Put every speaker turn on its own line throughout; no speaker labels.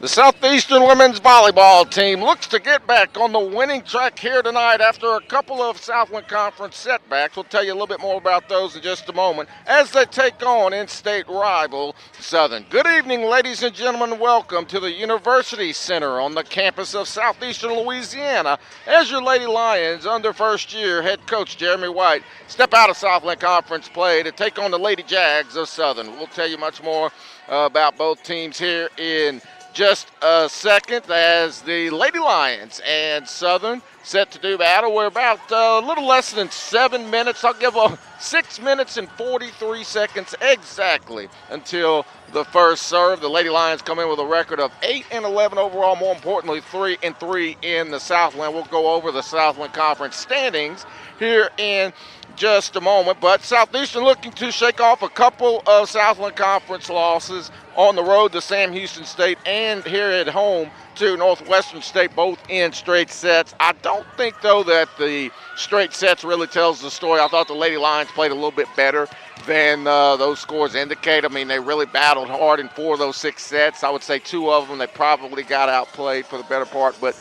The Southeastern women's volleyball team looks to get back on the winning track here tonight after a couple of Southland Conference setbacks. We'll tell you a little bit more about those in just a moment as they take on in-state rival Southern. Good evening, ladies and gentlemen. Welcome to the University Center on the campus of Southeastern Louisiana as your Lady Lions, under first-year head coach Jeremy White, step out of Southland Conference play to take on the Lady Jags of Southern. We'll tell you much more about both teams here in just a second as the Lady Lions and Southern set to do battle. We're about a little less than 7 minutes. I'll give 6 minutes and 43 seconds exactly until the first serve. The Lady Lions come in with a record of 8-11 overall. More importantly, 3-3 in the Southland. We'll go over the Southland Conference standings here in just a moment, but Southeastern looking to shake off a couple of Southland Conference losses on the road to Sam Houston State and here at home to Northwestern State, both in straight sets. I don't think, though, that the straight sets really tells the story. I thought the Lady Lions played a little bit better than those scores indicate. I mean, they really battled hard in 4 of those 6 sets. I would say 2 of them they probably got outplayed for the better part, but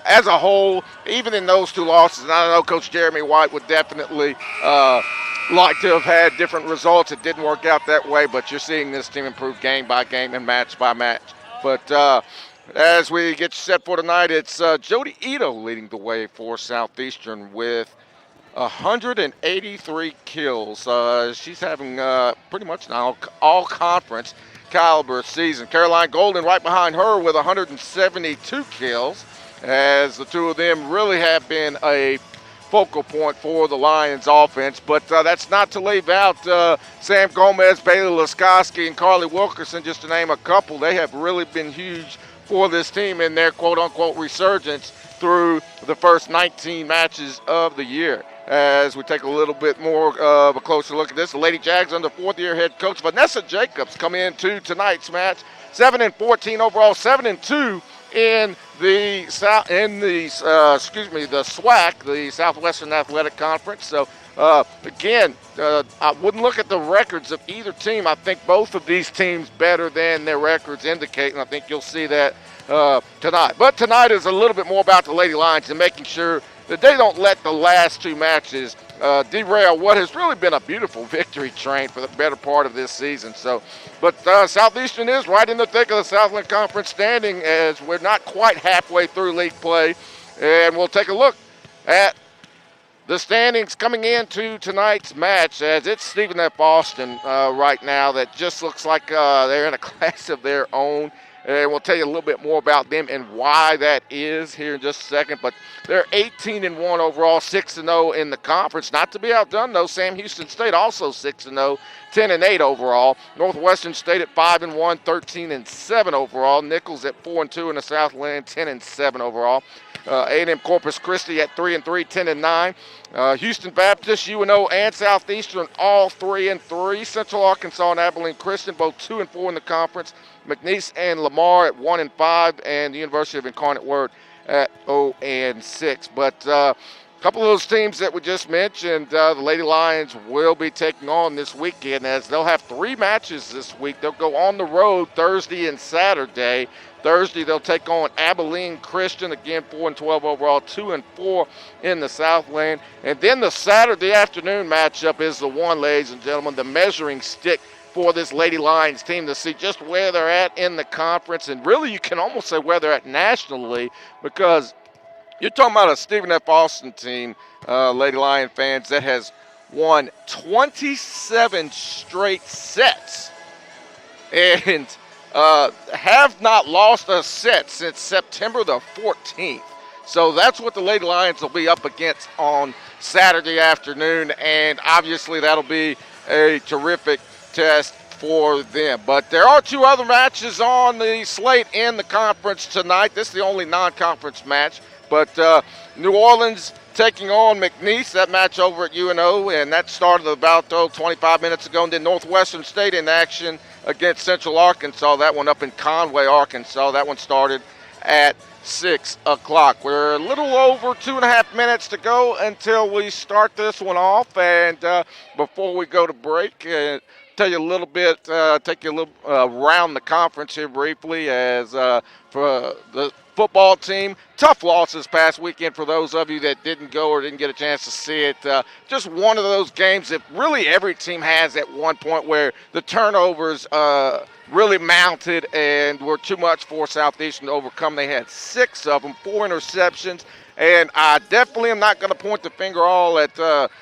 as a whole, even in those 2 losses, and I know Coach Jeremy White would definitely like to have had different results. It didn't work out that way, but you're seeing this team improve game by game and match by match. But as we get set for tonight, it's Jody Ito leading the way for Southeastern with 183 kills. She's having pretty much an all-conference caliber season. Caroline Golden right behind her with 172 kills, as the 2 of them really have been a focal point for the Lions offense. But that's not to leave out Sam Gomez, Bailey Laskowski, and Carly Wilkerson, just to name a couple. They have really been huge for this team in their quote-unquote resurgence through the first 19 matches of the year. As we take a little bit more of a closer look at this, the Lady Jags under 4th-year head coach Vanessa Jacobs come into tonight's match, 7-14 overall, 7-2 in the SWAC, the Southwestern Athletic Conference. So again, I wouldn't look at the records of either team. I think both of these teams better than their records indicate, and I think you'll see that tonight. But tonight is a little bit more about the Lady Lions and making sure that they don't let the last 2 matches derail what has really been a beautiful victory train for the better part of this season. So, but Southeastern is right in the thick of the Southland Conference standing as we're not quite halfway through league play. And we'll take a look at the standings coming into tonight's match, as it's Stephen F. Austin right now that just looks like they're in a class of their own. And we'll tell you a little bit more about them and why that is here in just a second. But they're 18-1 overall, 6-0 in the conference. Not to be outdone, though. Sam Houston State also 6-0, 10-8 overall. Northwestern State at 5-1, 13-7 overall. Nichols at 4-2 in the Southland, 10-7 overall. A&M Corpus Christi at 3-3, 10-9. Houston Baptist, UNO, and Southeastern all 3-3. Central Arkansas and Abilene Christian both 2-4 in the conference. McNeese and Lamar at 1-5, and the University of Incarnate Word at 0-6. But a couple of those teams that we just mentioned, the Lady Lions will be taking on this weekend, as they'll have 3 matches this week. They'll go on the road Thursday and Saturday. Thursday, they'll take on Abilene Christian, again 4-12 overall, 2-4 in the Southland. And then the Saturday afternoon matchup is the one, ladies and gentlemen, the measuring stick for this Lady Lions team to see just where they're at in the conference. And really, you can almost say where they're at nationally, because you're talking about a Stephen F. Austin team, Lady Lion fans, that has won 27 straight sets and have not lost a set since September the 14th. So that's what the Lady Lions will be up against on Saturday afternoon, and obviously that'll be a terrific test for them. But there are 2 other matches on the slate in the conference tonight. This is the only non-conference match, but New Orleans taking on McNeese, that match over at UNO, and that started about 25 minutes ago. And then Northwestern State in action against Central Arkansas, that one up in Conway, Arkansas. That one started at 6 o'clock. We're a little over 2.5 minutes to go until we start this one off. And before we go to break, tell you a little bit, take you a little around the conference here briefly. As for the football team, tough loss this past weekend for those of you that didn't go or didn't get a chance to see it. Just one of those games that really every team has at one point where the turnovers really mounted and were too much for Southeastern to overcome. They had 6 of them, 4 interceptions. And I definitely am not going to point the finger all at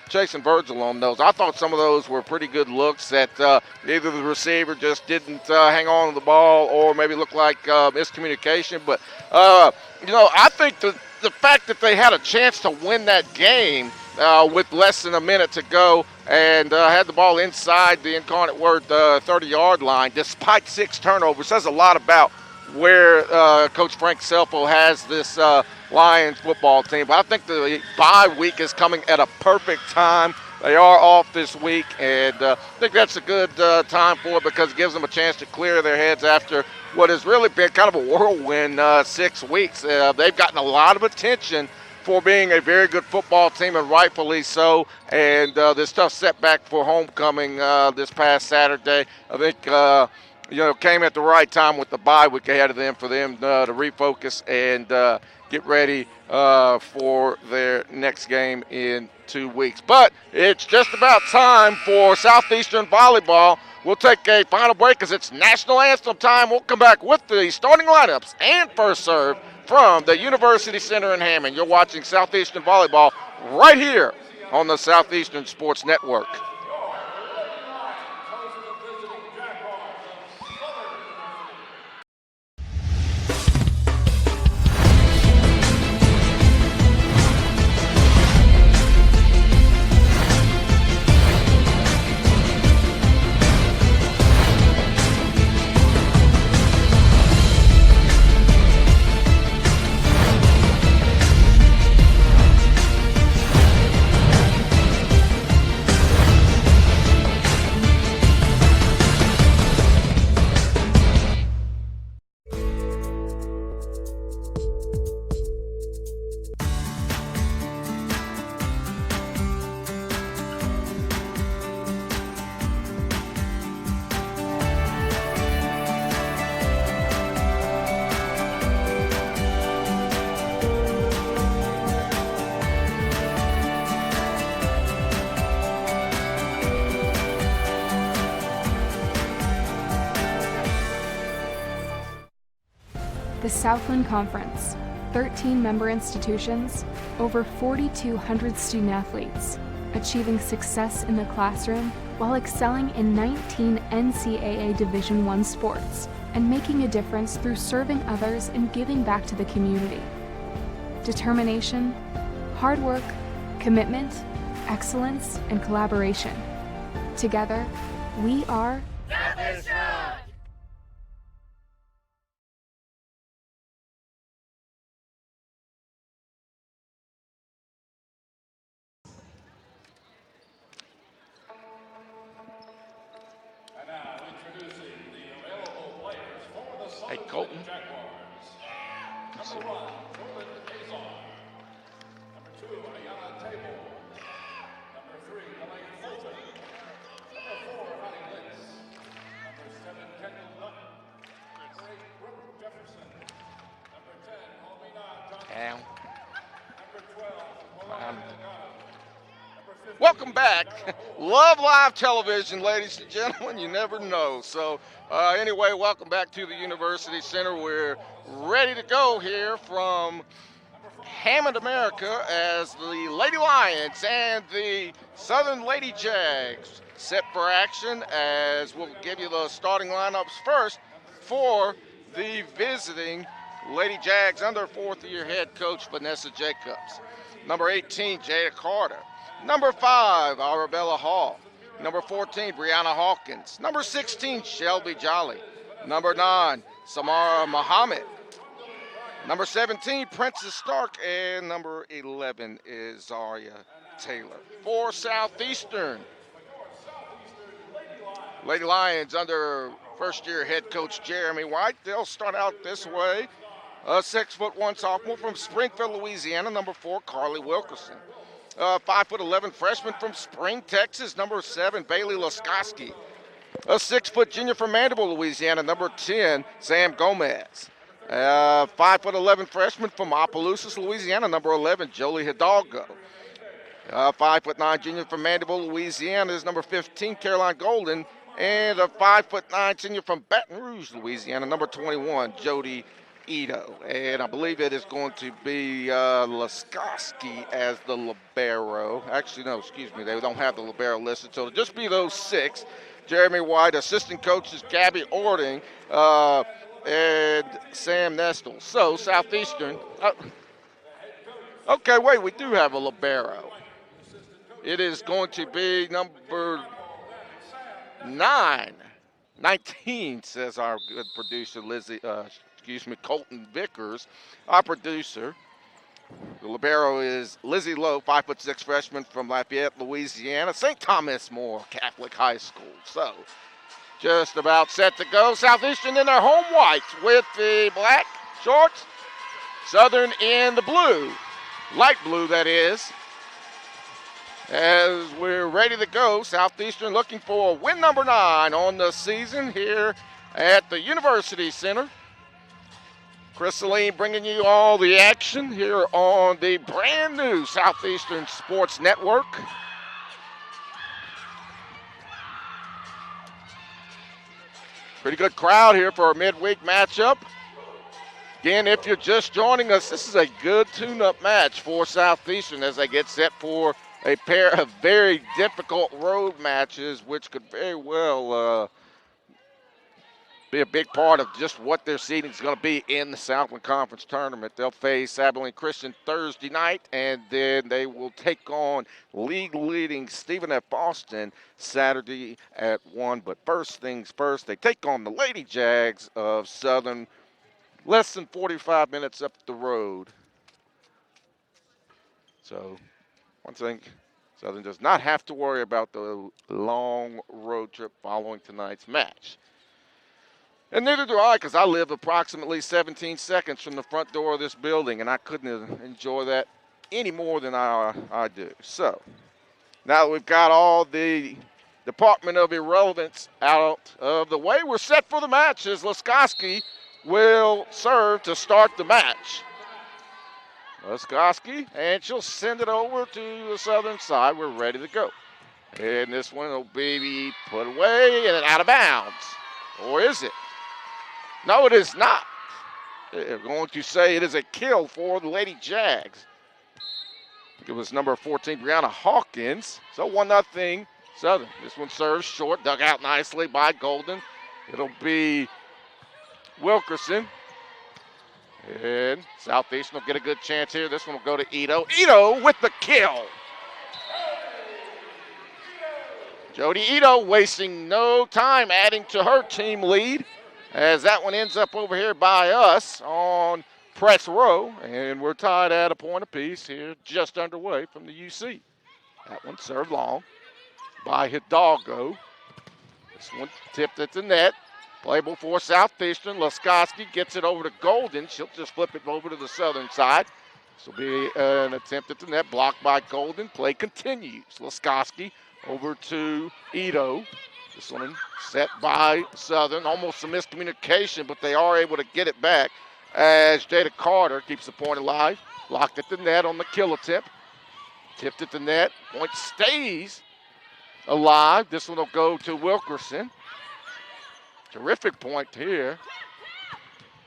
Chase and Virgil on those. I thought some of those were pretty good looks that either the receiver just didn't hang on to the ball or maybe looked like miscommunication. But, I think the fact that they had a chance to win that game with less than a minute to go and had the ball inside the Incarnate Word 30-yard line, despite 6 turnovers, says a lot about where Coach Frank Selfo has this Lions football team. But I think the bye week is coming at a perfect time. They are off this week, and I think that's a good time for it because it gives them a chance to clear their heads after what has really been kind of a whirlwind 6 weeks. They've gotten a lot of attention for being a very good football team, and rightfully so. And this tough setback for homecoming this past Saturday, I think came at the right time with the bye week ahead of them for them to refocus and get ready for their next game in 2 weeks. But it's just about time for Southeastern Volleyball. We'll take a final break as it's national anthem time. We'll come back with the starting lineups and first serve from the University Center in Hammond. You're watching Southeastern Volleyball right here on the Southeastern Sports Network.
The Southland Conference, 13 member institutions, over 4,200 student athletes, achieving success in the classroom while excelling in 19 NCAA Division I sports and making a difference through serving others and giving back to the community. Determination, hard work, commitment, excellence, and collaboration. Together, we are Southeastern!
Hey, Colton.
Number 1, Roland Azar. Number 2, Ayana Table. Number 3, Elaine Fulton. Number 4, Honey Lintz. Number 7, Kendall Lutton. Number 8, Brooke Jefferson. Number 10, Almina Johnson.
Down.
Number 12, Melania Delgado.
Welcome back. Love live television, ladies and gentlemen. You never know. So anyway, welcome back to the University Center. We're ready to go here from Hammond, America, as the Lady Lions and the Southern Lady Jags set for action, as we'll give you the starting lineups first for the visiting Lady Jags under fourth-year head coach Vanessa Jacobs. Number 18, Jada Carter. Number 5, Arabella Hall. Number 14, Brianna Hawkins. Number 16, Shelby Jolly. Number 9, Samara Muhammad. Number 17, Princess Stark. And number 11 is Zaria Taylor. For Southeastern, Lady Lions under first-year head coach Jeremy White. They'll start out this way. A 6'1" sophomore from Springfield, Louisiana, number 4, Carly Wilkerson. 5'11" freshman from Spring, Texas, number 7, Bailey Laskowski. A 6-foot junior from Mandeville, Louisiana, number 10, Sam Gomez. 5'11" freshman from Opelousas, Louisiana, number 11, Jolie Hidalgo. 5'9" junior from Mandeville, Louisiana is number 15, Caroline Golden. And a 5'9" senior from Baton Rouge, Louisiana, number 21, Jody Ito. And I believe it is going to be Laskoski as the libero. Actually, no, excuse me, they don't have the libero listed, so it'll just be those 6. Jeremy White, assistant coaches Gabby Ording, and Sam Nestle. So Southeastern, okay, wait, we do have a libero. It is going to be number 19, says our good producer, Colton Vickers, our producer. The libero is Lizzie Lowe, 5'6" freshman from Lafayette, Louisiana, St. Thomas More Catholic High School. So, just about set to go. Southeastern in their home whites with the black shorts. Southern in the blue, light blue that is. As we're ready to go, Southeastern looking for win number 9 on the season here at the University Center. Chris Saline bringing you all the action here on the brand new Southeastern Sports Network. Pretty good crowd here for a midweek matchup. Again, if you're just joining us, this is a good tune-up match for Southeastern as they get set for a pair of very difficult road matches, which could very well be a big part of just what their seeding is going to be in the Southland Conference Tournament. They'll face Abilene Christian Thursday night, and then they will take on league-leading Stephen F. Austin Saturday at 1. But first things first, they take on the Lady Jags of Southern, less than 45 minutes up the road. So, one thing, Southern does not have to worry about the long road trip following tonight's match. And neither do I, because I live approximately 17 seconds from the front door of this building, and I couldn't enjoy that any more than I do. So, now that we've got all the Department of Irrelevance out of the way, we're set for the match as Laskoski will serve to start the match. Laskoski, and she'll send it over to the Southern side. We're ready to go. And this one will be put away and out of bounds. Or is it? No, it is not. They're going to say it is a kill for the Lady Jags. It was number 14, Brianna Hawkins. So 1-0 Southern. This one serves short, dug out nicely by Golden. It'll be Wilkerson. And Southeastern will get a good chance here. This one will go to Ito. Ito with the kill. Jody Ito wasting no time adding to her team lead as that one ends up over here by us on press row. And we're tied at a point apiece here, just underway from the UC. That one served long by Hidalgo. This one tipped at the net. Playable for Southeastern. Laskoski gets it over to Golden. She'll just flip it over to the Southern side. This will be an attempt at the net, blocked by Golden. Play continues. Laskoski over to Ito. This one set by Southern. Almost a miscommunication, but they are able to get it back as Jada Carter keeps the point alive. Blocked at the net on the kill attempt. Tipped at the net. Point stays alive. This one will go to Wilkerson. Terrific point here.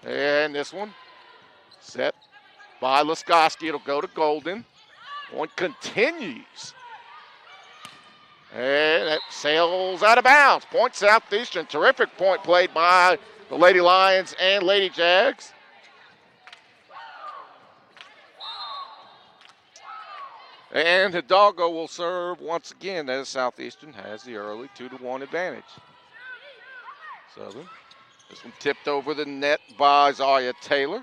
And this one set by Laskoski. It'll go to Golden. Point continues. And it sails out of bounds. Point Southeastern. Terrific point played by the Lady Lions and Lady Jags. And Hidalgo will serve once again as Southeastern has the early 2-1 advantage. Southern. This one tipped over the net by Zaria Taylor.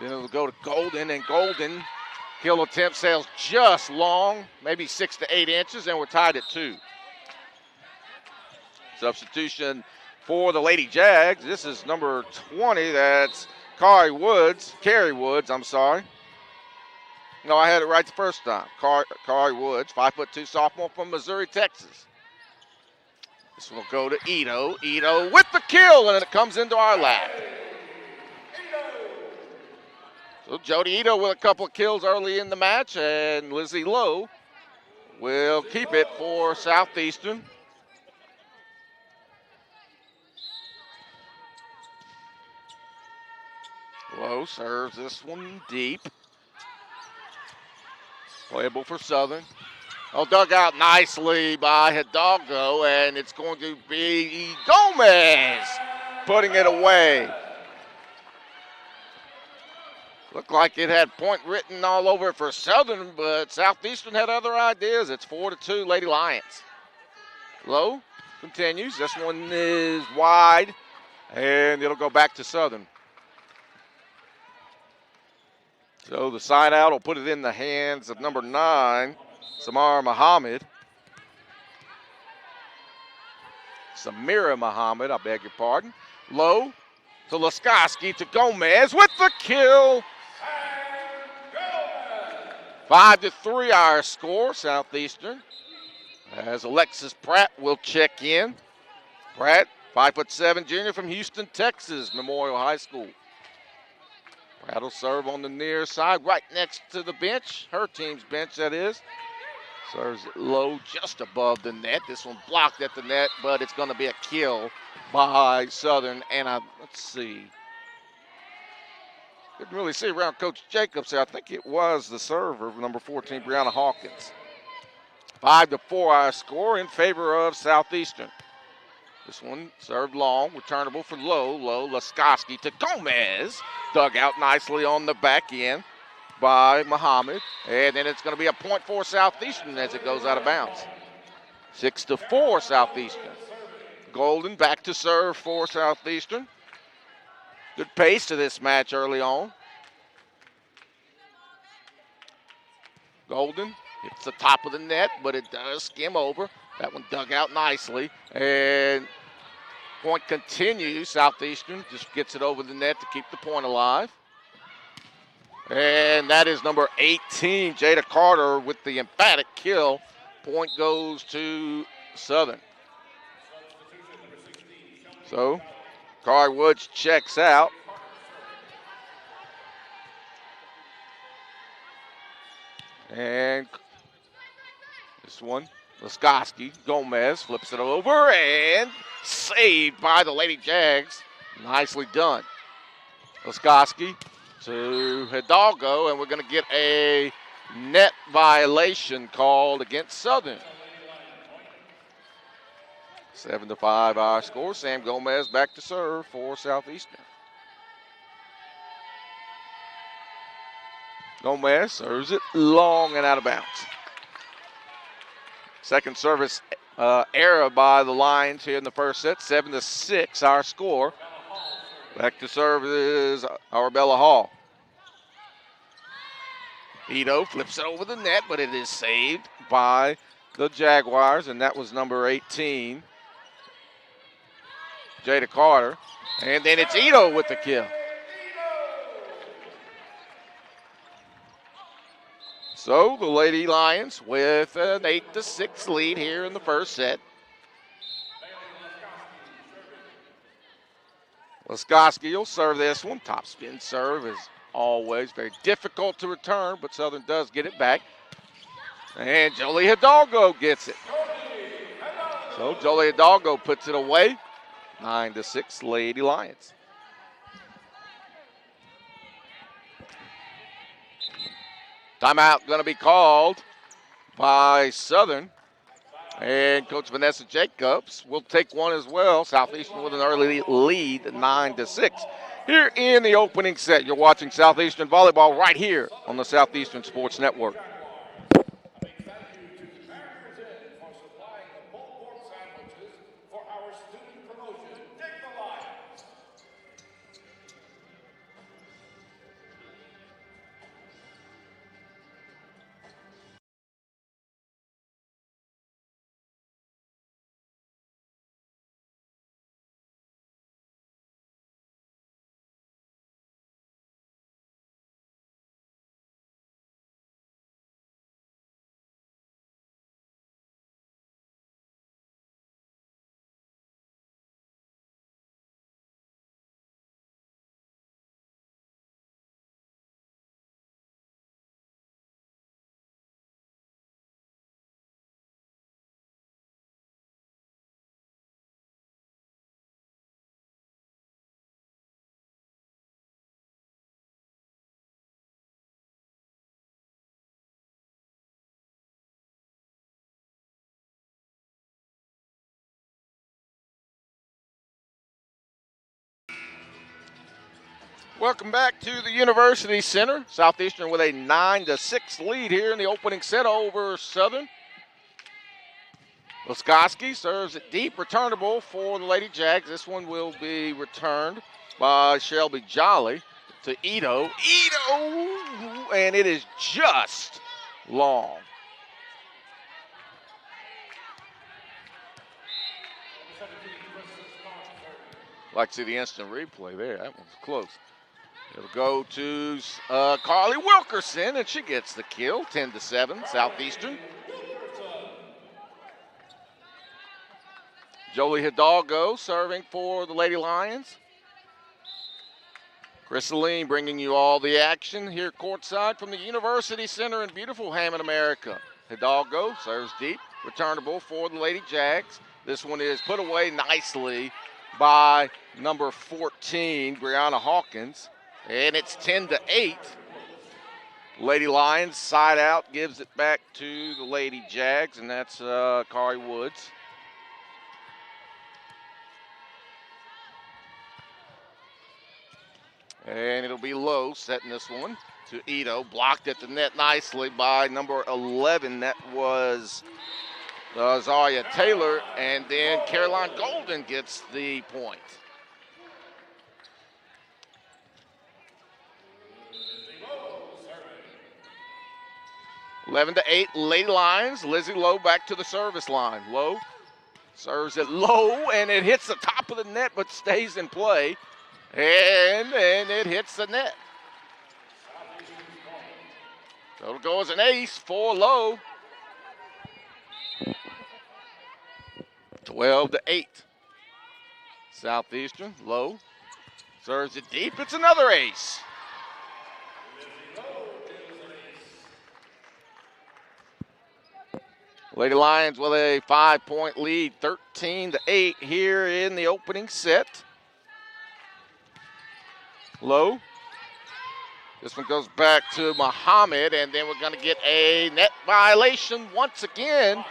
Then it'll go to Golden, and Golden kill attempt sails just long, maybe 6 to 8 inches, and we're tied at 2. Substitution for the Lady Jags. This is number 20. That's Carrie Woods. No, I had it right the first time. Carrie Woods, 5'2", sophomore from Missouri, Texas. This will go to Ito. Ito with the kill, and it comes into our lap. So Jody Ito with a couple of kills early in the match, and Lizzie Lowe will keep it for Southeastern. Lowe serves this one deep. Playable for Southern. Oh, dug out nicely by Hidalgo, and it's going to be Gomez putting it away. Looked like it had point written all over it for Southern, but Southeastern had other ideas. It's 4-2 Lady Lions. Lowe continues. This one is wide, and it'll go back to Southern. So the side out will put it in the hands of number 9, Samira Muhammad. Samira Muhammad, I beg your pardon. Lowe to Laskoski to Gomez with the kill. 5-3 our score, Southeastern. As Alexis Pratt will check in. Pratt, 5'7" junior from Houston, Texas, Memorial High School. Pratt will serve on the near side, right next to the bench, her team's bench, that is. Serves it low, just above the net. This one blocked at the net, but it's going to be a kill by Southern. And let's see. Couldn't really see around Coach Jacobs there. I think it was the server, number 14, Brianna Hawkins. 5-4 our score in favor of Southeastern. This one served long, returnable for Lowe. Lowe, Laskoski to Gomez. Dug out nicely on the back end by Muhammad. And then it's going to be a point for Southeastern as it goes out of bounds. 6-4 Southeastern. Golden back to serve for Southeastern. Good pace to this match early on. Golden hits the top of the net, but it does skim over. That one dug out nicely. And point continues. Southeastern just gets it over the net to keep the point alive. And that is number 18, Jada Carter, with the emphatic kill. Point goes to Southern. So, Carr Woods checks out. And this one, Laskoski, Gomez flips it over and saved by the Lady Jags. Nicely done. Laskoski to Hidalgo, and we're going to get a net violation called against Southern. 7-5 our score. Sam Gomez back to serve for Southeastern. Gomez serves it long and out of bounds. Second service error by the Lions here in the first set. 7-6 our score. Back to serve is Arabella Hall. Ito flips it over the net, but it is saved by the Jaguars, and that was number 18, Jada Carter. And then it's Ito with the kill. So the Lady Lions with an 8-6 lead here in the first set. Laskoski will serve this one. Top spin serve is always very difficult to return, but Southern does get it back. And Jolie Hidalgo gets it. So Jolie Hidalgo puts it away. 9-6 Lady Lions. Timeout going to be called by Southern. And Coach Vanessa Jacobs will take one as well. Southeastern with an early lead, 9-6. Here in the opening set, you're watching Southeastern Volleyball right here on the Southeastern Sports Network. Welcome back to the University Center. Southeastern with a 9-6 lead here in the opening set over Southern. Laskoski serves it deep, returnable for the Lady Jags. This one will be returned by Shelby Jolly to Ito. Ito, and it is just long. Like to see the instant replay there. That one's close. It'll go to Carly Wilkerson, and she gets the kill. 10-7, Southeastern. Jolie Hidalgo serving for the Lady Lions. Chrysaline bringing you all the action here courtside from the University Center in beautiful Hammond, America. Hidalgo serves deep, returnable for the Lady Jags. This one is put away nicely by number 14, Brianna Hawkins. And it's 10-8. Lady Lions side out, gives it back to the Lady Jags, and that's Kari Woods. And it'll be Lowe setting this one to Ito. Blocked at the net nicely by number 11. That was Zaria Taylor. And then Caroline Golden gets the point. 11-8, Lady Lions. Lizzie Lowe back to the service line. Lowe serves it low, and it hits the top of the net, but stays in play. And it hits the net. So it'll go as an ace for Lowe. 12-8. Southeastern, Lowe serves it deep. It's another ace. Lady Lions with a 5-point lead, 13-8 here in the opening set. Lowe. This one goes back to Muhammad, and then we're going to get a net violation once again.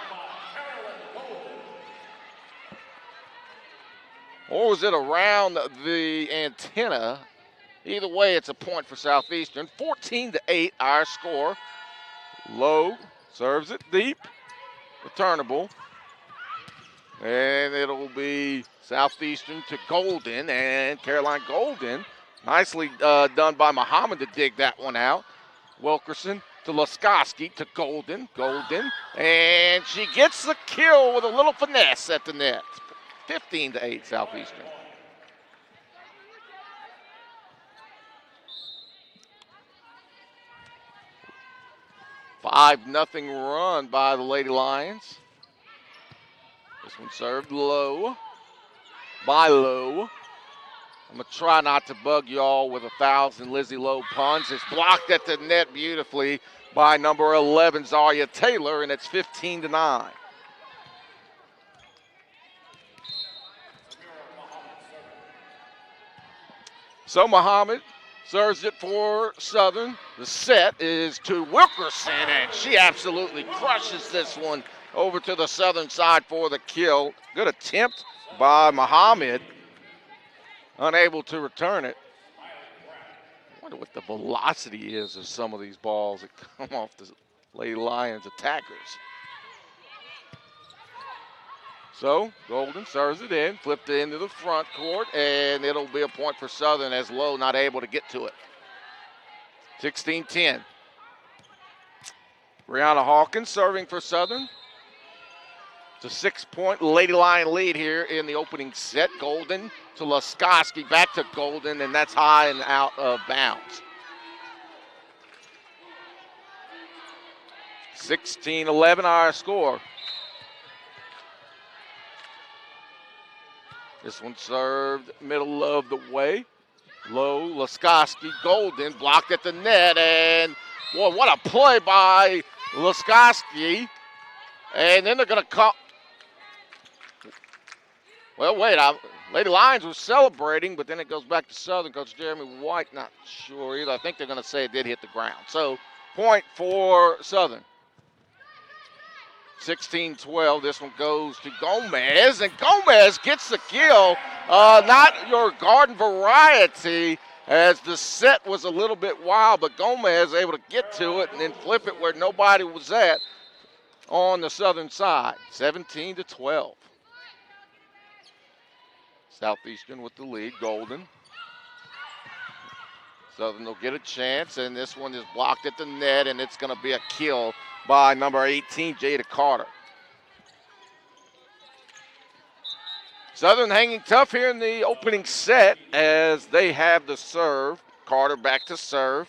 Or was it around the antenna? Either way, it's a point for Southeastern. 14-8, our score. Lowe serves it deep. Returnable. And it'll be Southeastern to Golden, and Caroline Golden. Nicely done by Muhammad to dig that one out. Wilkerson to Laskoski to Golden. Golden. And she gets the kill with a little finesse at the net. 15-8 Southeastern. Nothing run by the Lady Lions. This one served low by Lowe. I'm going to try not to bug y'all with 1,000 Lizzie Lowe puns. It's blocked at the net beautifully by number 11, Zaria Taylor, and it's 15-9. So Muhammad serves it for Southern. The set is to Wilkerson, and she absolutely crushes this one over to the Southern side for the kill. Good attempt by Muhammad. Unable to return it. I wonder what the velocity is of some of these balls that come off the Lady Lions attackers. So Golden serves it in, flipped it into the front court, and it'll be a point for Southern as Lowe not able to get to it. 16-10. Brianna Hawkins serving for Southern. It's a 6-point Lady Lion lead here in the opening set. Golden to Laskoski, back to Golden, and that's high and out of bounds. 16-11 our score. This one served middle of the way. Low, Laskoski, Golden, blocked at the net, and boy, what a play by Laskoski. And then they're going to call. Well, wait, Lady Lions was celebrating, but then it goes back to Southern. Coach Jeremy White, not sure either. I think they're going to say it did hit the ground. So, point for Southern. 16-12, this one goes to Gomez, and Gomez gets the kill. Not your garden variety as the set was a little bit wild, but Gomez able to get to it and then flip it where nobody was at on the Southern side. 17-12. Southeastern with the lead. Golden. Southern will get a chance, and this one is blocked at the net, and it's going to be a kill by number 18, Jada Carter. Southern hanging tough here in the opening set as they have the serve. Carter back to serve.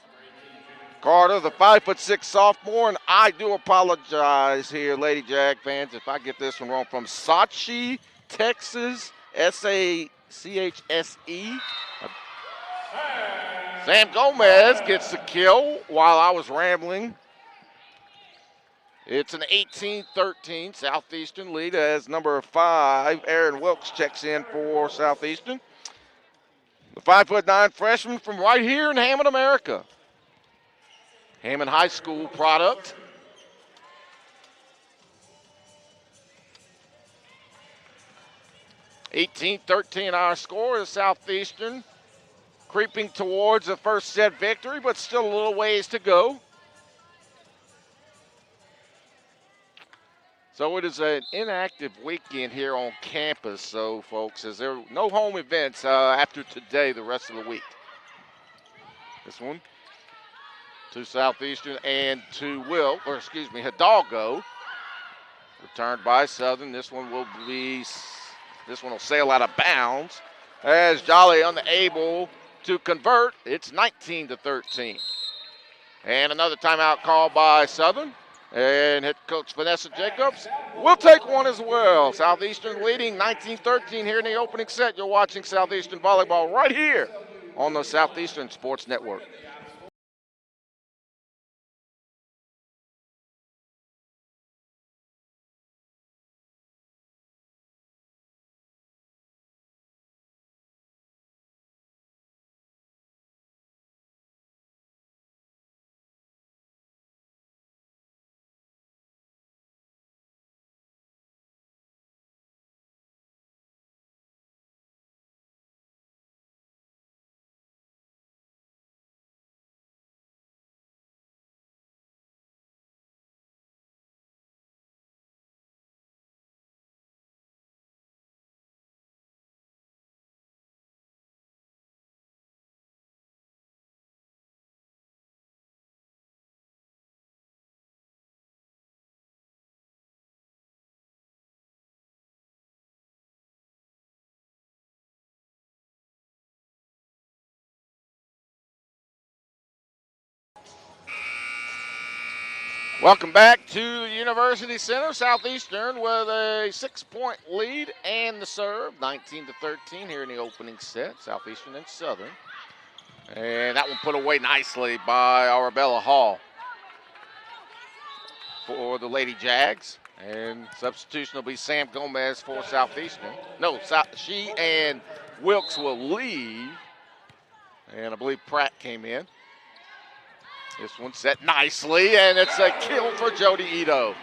Carter, the 5'6" sophomore, and I do apologize here, Lady Jag fans, if I get this one wrong, from Sachi, Texas, S-A-C-H-S-E. Sam Gomez gets the kill while I was rambling. It's an 18-13 Southeastern lead as number 5, Aaron Wilkes, checks in for Southeastern. The 5'9" freshman from right here in Hammond, America. Hammond High School product. (18-13) our score is Southeastern creeping towards a first set victory, but still a little ways to go. So it is an inactive weekend here on campus, so folks, as there are no home events after today the rest of the week. This one to Southeastern and to Hidalgo. Returned by Southern. This one will sail out of bounds as Jolly unable to convert. It's 19-13. And another timeout called by Southern. And head coach Vanessa Jacobs will take one as well. Southeastern leading 19-13 here in the opening set. You're watching Southeastern Volleyball right here on the Southeastern Sports Network. Welcome back to the University Center. Southeastern with a 6-point lead and the serve, 19-13 here in the opening set. Southeastern and Southern. And that one put away nicely by Arabella Hall for the Lady Jags. And substitution will be Sam Gomez for Southeastern. No, she and Wilkes will leave. And I believe Pratt came in. This one set nicely, and it's a kill for Jody Ito.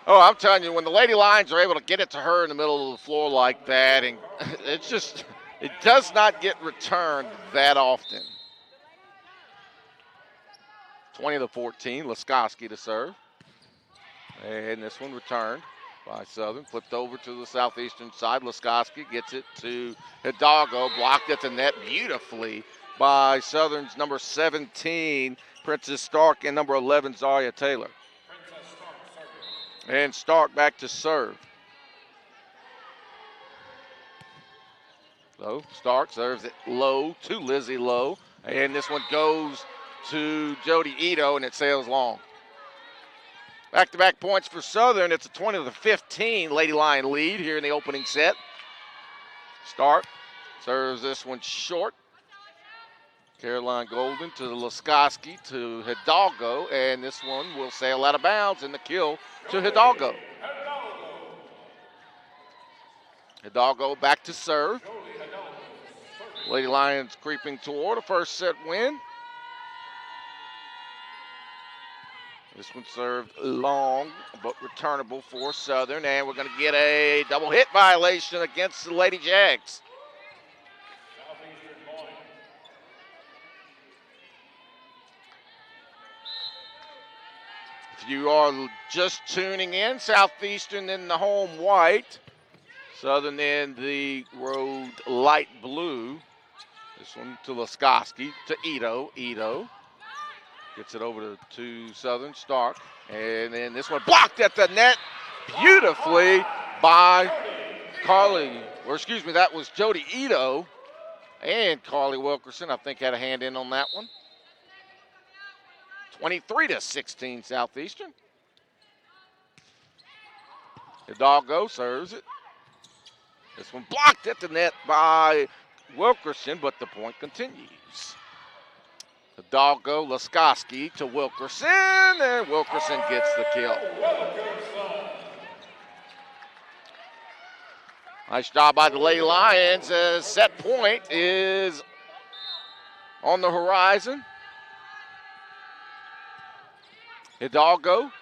Oh, I'm telling you, when the Lady Lions are able to get it to her in the middle of the floor like that, and it does not get returned that often. 20-14, Laskowski to serve. And this one returned by Southern, flipped over to the Southeastern side. Laskowski gets it to Hidalgo, blocked at the net beautifully by Southern's number 17, Princess Stark, and number 11, Zaria Taylor. And Stark back to serve. So Stark serves it low to Lizzie Lowe, and this one goes to Jody Ito, and it sails long. Back-to-back points for Southern. It's a 20-15 Lady Lion lead here in the opening set. Stark serves this one short. Caroline Golden to Laskowski to Hidalgo, and this one will sail out of bounds, and the kill to Hidalgo. Hidalgo back to serve. Lady Lions creeping toward a first set win. This one served long, but returnable for Southern, and we're going to get a double hit violation against the Lady Jags. If you are just tuning in, Southeastern in the home white, Southern in the road light blue. This one to Laskoski, to Ito. Ito gets it over to Southern, Stark. And then this one blocked at the net beautifully by Carly, or excuse me, that was Jody Ito. And Carly Wilkerson, I think, had a hand in on that one. 23-16 Southeastern. Hidalgo serves it. This one blocked at the net by Wilkerson, but the point continues. Hidalgo, Laskoski to Wilkerson, and Wilkerson gets the kill. Nice job by the Lady Lions as set point is on the horizon. Hidalgo.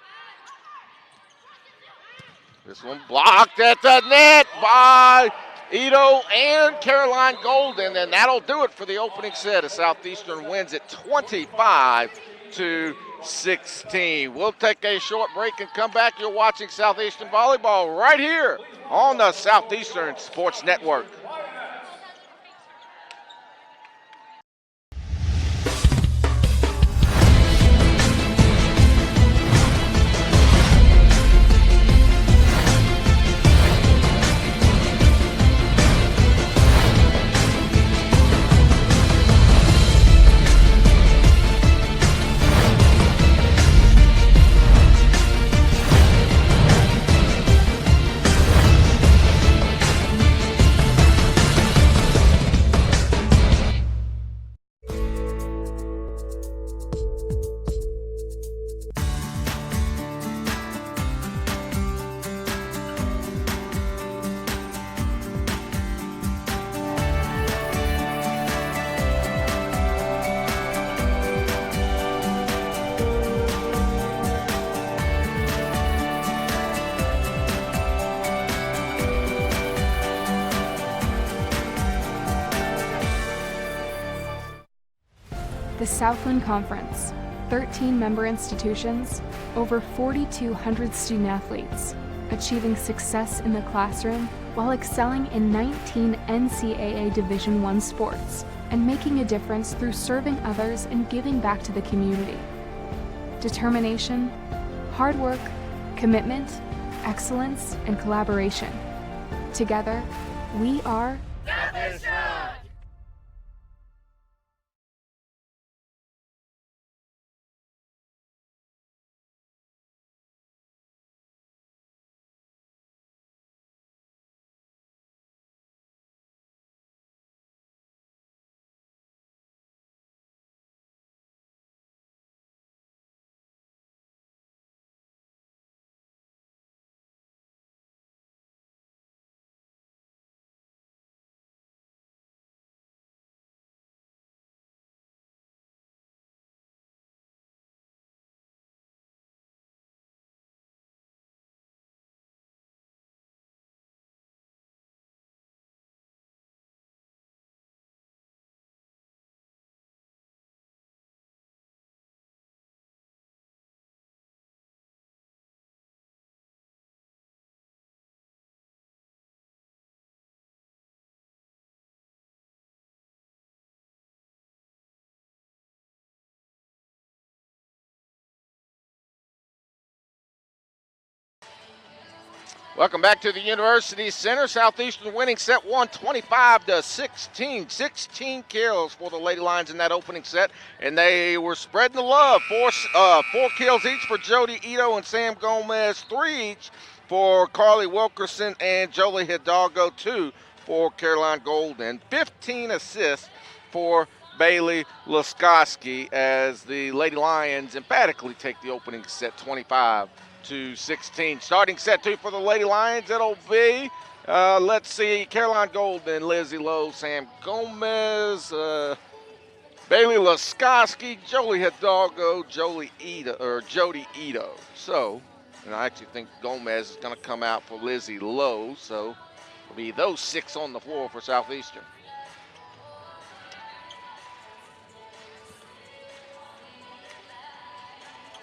This one blocked at the net by Ito and Caroline Golden, and that'll do it for the opening set as Southeastern wins it 25-16. We'll take a short break and come back. You're watching Southeastern Volleyball right here on the Southeastern Sports Network.
The Southland Conference, 13 member institutions, over 4,200 student athletes, achieving success in the classroom while excelling in 19 NCAA Division I sports and making a difference through serving others and giving back to the community. Determination, hard work, commitment, excellence, and collaboration. Together, we are Southeastern!
Welcome back to the University Center. Southeastern winning set one, 25-16. 16 kills for the Lady Lions in that opening set, and they were spreading the love. Four kills each for Jody Ito and Sam Gomez, 3 each for Carly Wilkerson and Jolie Hidalgo, 2 for Caroline Golden. 15 assists for Bailey Laskoski as the Lady Lions emphatically take the opening set 25-16. Starting set 2 for the Lady Lions, it'll be, let's see, Caroline Golden, Lizzie Lowe, Sam Gomez, Bailey Laskoski, Jolie Hidalgo, Jody Ito. So, and I actually think Gomez is going to come out for Lizzie Lowe, so it'll be those 6 on the floor for Southeastern.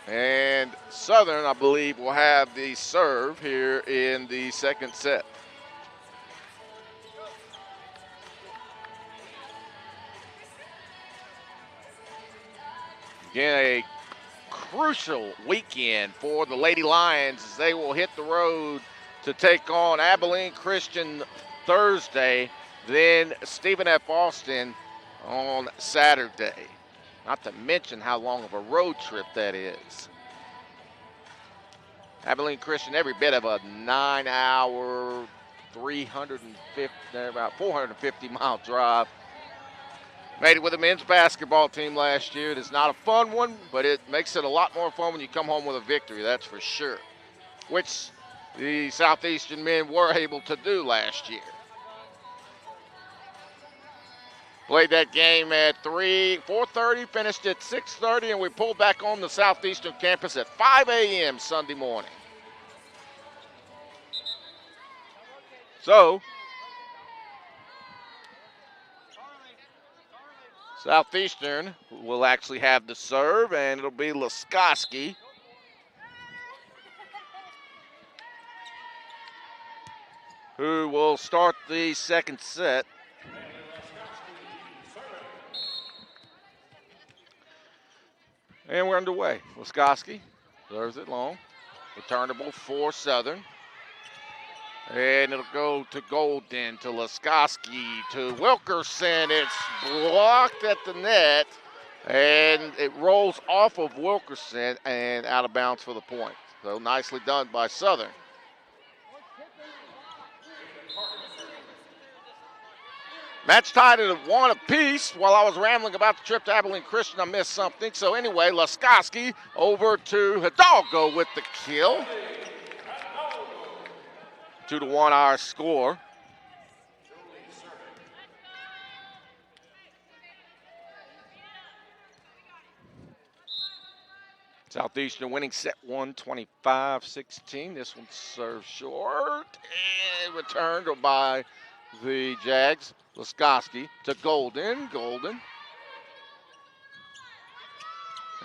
And Southern, I believe, will have the serve here in the second set. Again, a crucial weekend for the Lady Lions as they will hit the road to take on Abilene Christian Thursday, then Stephen F. Austin on Saturday. Not to mention how long of a road trip that is. Abilene Christian, every bit of a 9-hour, 450-mile drive. Made it with a men's basketball team last year. It is not a fun one, but it makes it a lot more fun when you come home with a victory, that's for sure, which the Southeastern men were able to do last year. Played that game at 4:30, finished at 6:30, and we pulled back on the Southeastern campus at 5 a.m. Sunday morning. So, Southeastern will actually have the serve, and it'll be Laskoski. Who will start the second set. And we're underway. Laskoski serves it long. Returnable for Southern. And it'll go to Golden, to Laskoski, to Wilkerson. It's blocked at the net, and it rolls off of Wilkerson and out of bounds for the point. So nicely done by Southern. Match tied at 1 apiece. While I was rambling about the trip to Abilene Christian, I missed something. So anyway, Laskoski over to Hidalgo with the kill. 2-1 our score. Southeastern winning set 1, 25-16. This one served short and returned by the Jags. Laskoski to Golden. Golden.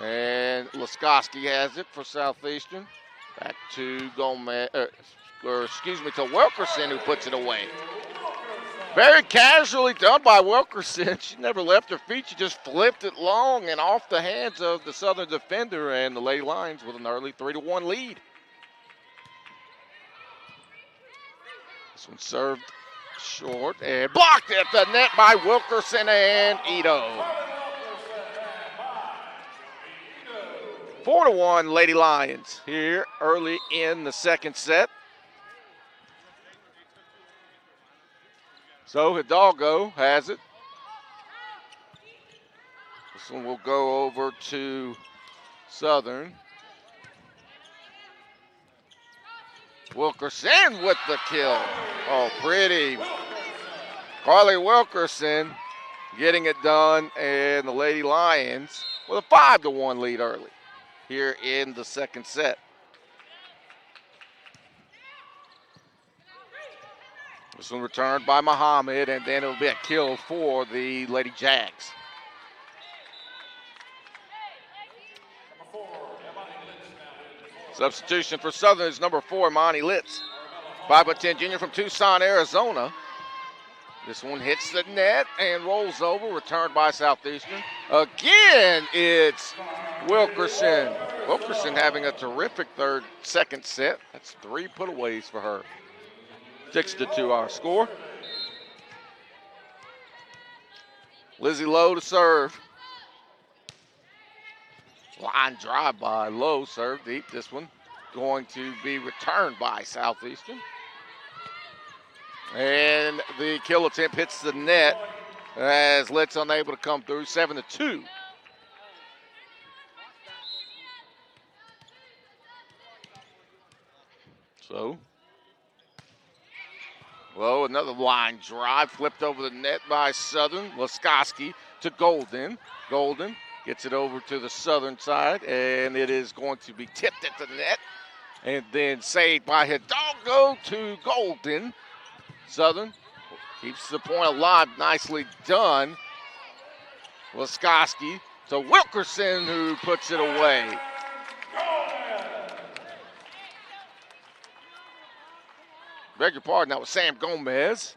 And Laskoski has it for Southeastern. Back to Gomez. To Wilkerson, who puts it away. Very casually done by Wilkerson. She never left her feet. She just flipped it long and off the hands of the Southern defender, and the Lady Lions with an early 3-1 lead. This one served short and blocked at the net by Wilkerson and Ito. 4-1 Lady Lions here early in the second set. So Hidalgo has it. This one will go over to Southern. Wilkerson with the kill. Oh, pretty. Carly Wilkerson getting it done, and the Lady Lions with a 5-1 lead early here in the second set. This one returned by Muhammad, and then it'll be a kill for the Lady Jags. Substitution for Southern is number 4, Monty Litz. 5'10" junior from Tucson, Arizona. This one hits the net and rolls over, returned by Southeastern. Again, it's Wilkerson. Wilkerson having a terrific second set. That's 3 putaways for her. 6-2 our score. Lizzie Lowe to serve. Line drive by Lowe, serve deep. This one going to be returned by Southeastern. And the kill attempt hits the net as Litz unable to come through. 7-2. So, Lowe, another line drive, flipped over the net by Southern. Laskoski to Golden. Golden gets it over to the Southern side, and it is going to be tipped at the net. And then saved by Hidalgo to Golden. Southern keeps the point alive, nicely done. Laskoski to Wilkerson, who puts it away. beg your pardon, that was Sam Gomez.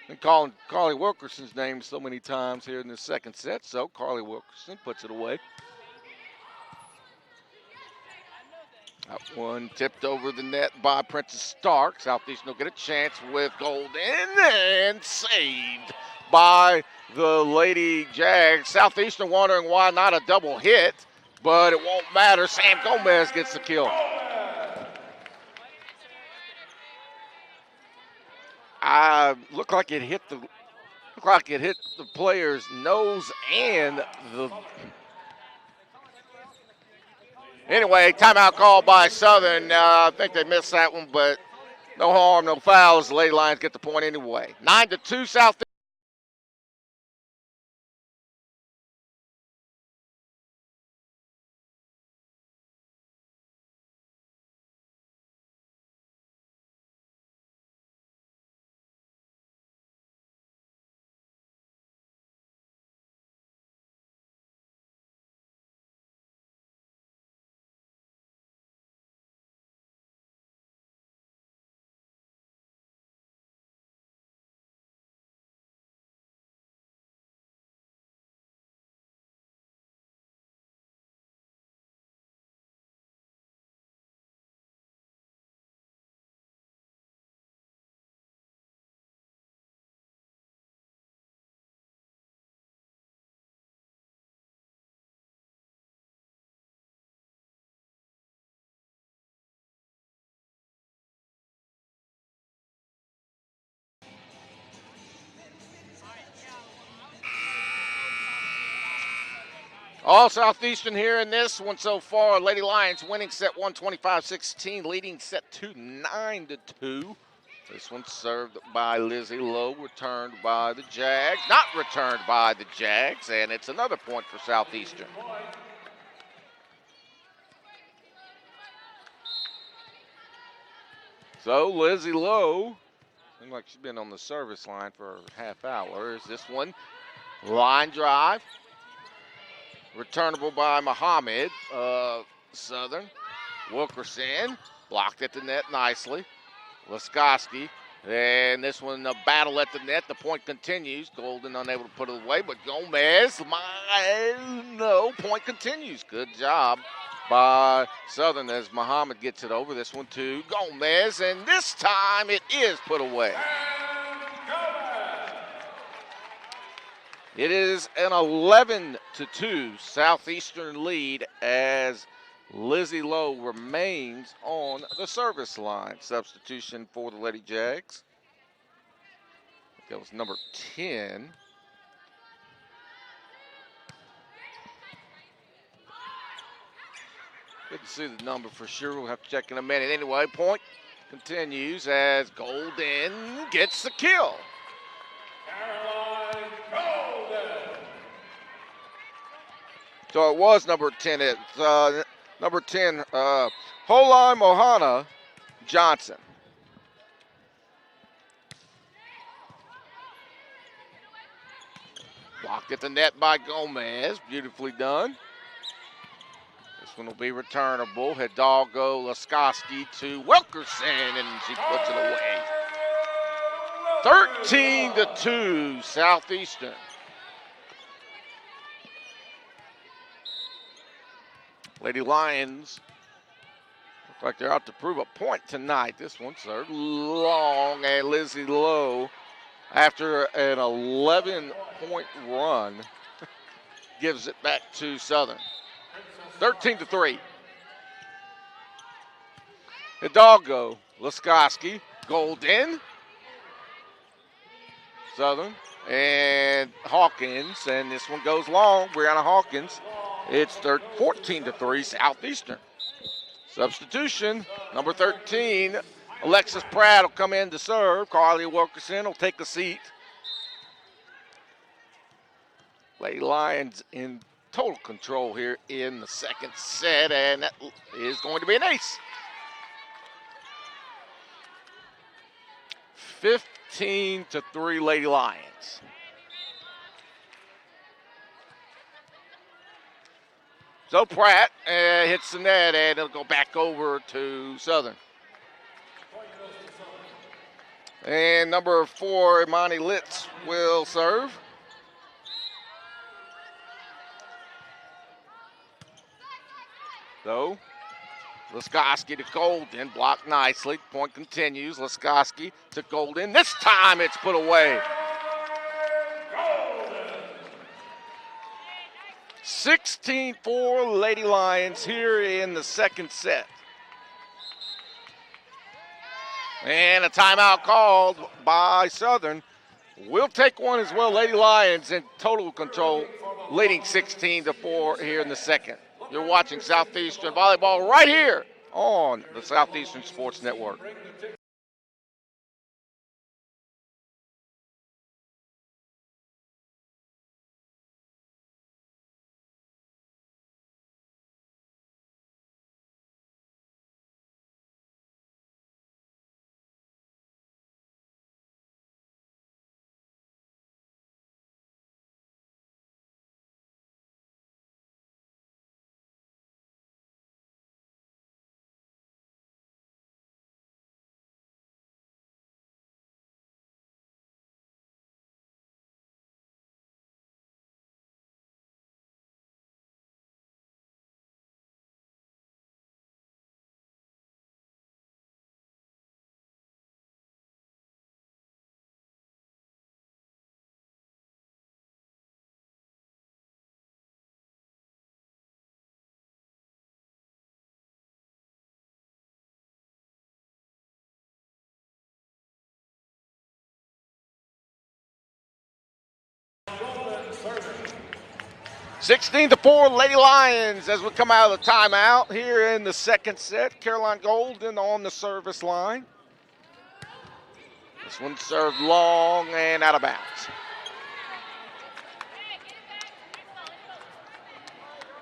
And calling Carly Wilkerson's name so many times here in the second set, so Carly Wilkerson puts it away. That one tipped over the net by Princess Stark. Southeastern will get a chance with Golden and saved by the Lady Jags. Southeastern wondering why not a double hit, but it won't matter. Sam Gomez gets the kill. Looked like it hit the player's nose and the. Anyway, timeout call by Southern. I think they missed that one, but no harm, no fouls. The Lady Lions get the point anyway. 9-2 South. All Southeastern here in this one so far. Lady Lions winning set 1, 25-16, leading set 2, 9-2. This one served by Lizzie Lowe, returned by the Jags. Not returned by the Jags, and it's another point for Southeastern. So Lizzie Lowe, seems like she's been on the service line for a half hour. Is this one? Line drive. Returnable by Muhammad. Southern. Wilkerson blocked at the net nicely. Laskoski. And this one, a battle at the net. The point continues. Golden unable to put it away, but Gomez, point continues. Good job by Southern as Muhammad gets it over. This one to Gomez, and this time it is put away. It is an 11-2 Southeastern lead as Lizzie Lowe remains on the service line. Substitution for the Lady Jags. That was number 10. Good to see the number for sure. We'll have to check in a minute. Anyway, point continues as Golden gets the kill. So it was number 10. It's number 10, Holai Mohana Johnson. Blocked at the net by Gomez. Beautifully done. This one will be returnable. Hidalgo Laskoski to Wilkerson, and she puts it away. 13-2 Southeastern. Lady Lions look like they're out to prove a point tonight. This one served long, and Lizzie Lowe, after an 11-point run, gives it back to Southern. 13-3. Hidalgo, Laskoski, Golden, Southern, and Hawkins, and this one goes long. Brianna Hawkins. It's 14-3 Southeastern. Substitution, number 13, Alexis Pratt will come in to serve. Carly Wilkerson will take a seat. Lady Lions in total control here in the second set, and that is going to be an ace. 15-3 Lady Lions. So Pratt hits the net, and it'll go back over to Southern. And number 4, Imani Litz will serve. So, Laskoski to Golden, blocked nicely. Point continues. Laskoski to Golden. This time it's put away. 16-4 Lady Lions here in the second set. And a timeout called by Southern. We'll take one as well. Lady Lions in total control, leading 16-4 here in the second. You're watching Southeastern Volleyball right here on the Southeastern Sports Network.
Serving.
16-4 Lady Lions as we come out of the timeout here in the second set. Caroline Golden on the service line. This one served long and out of bounds.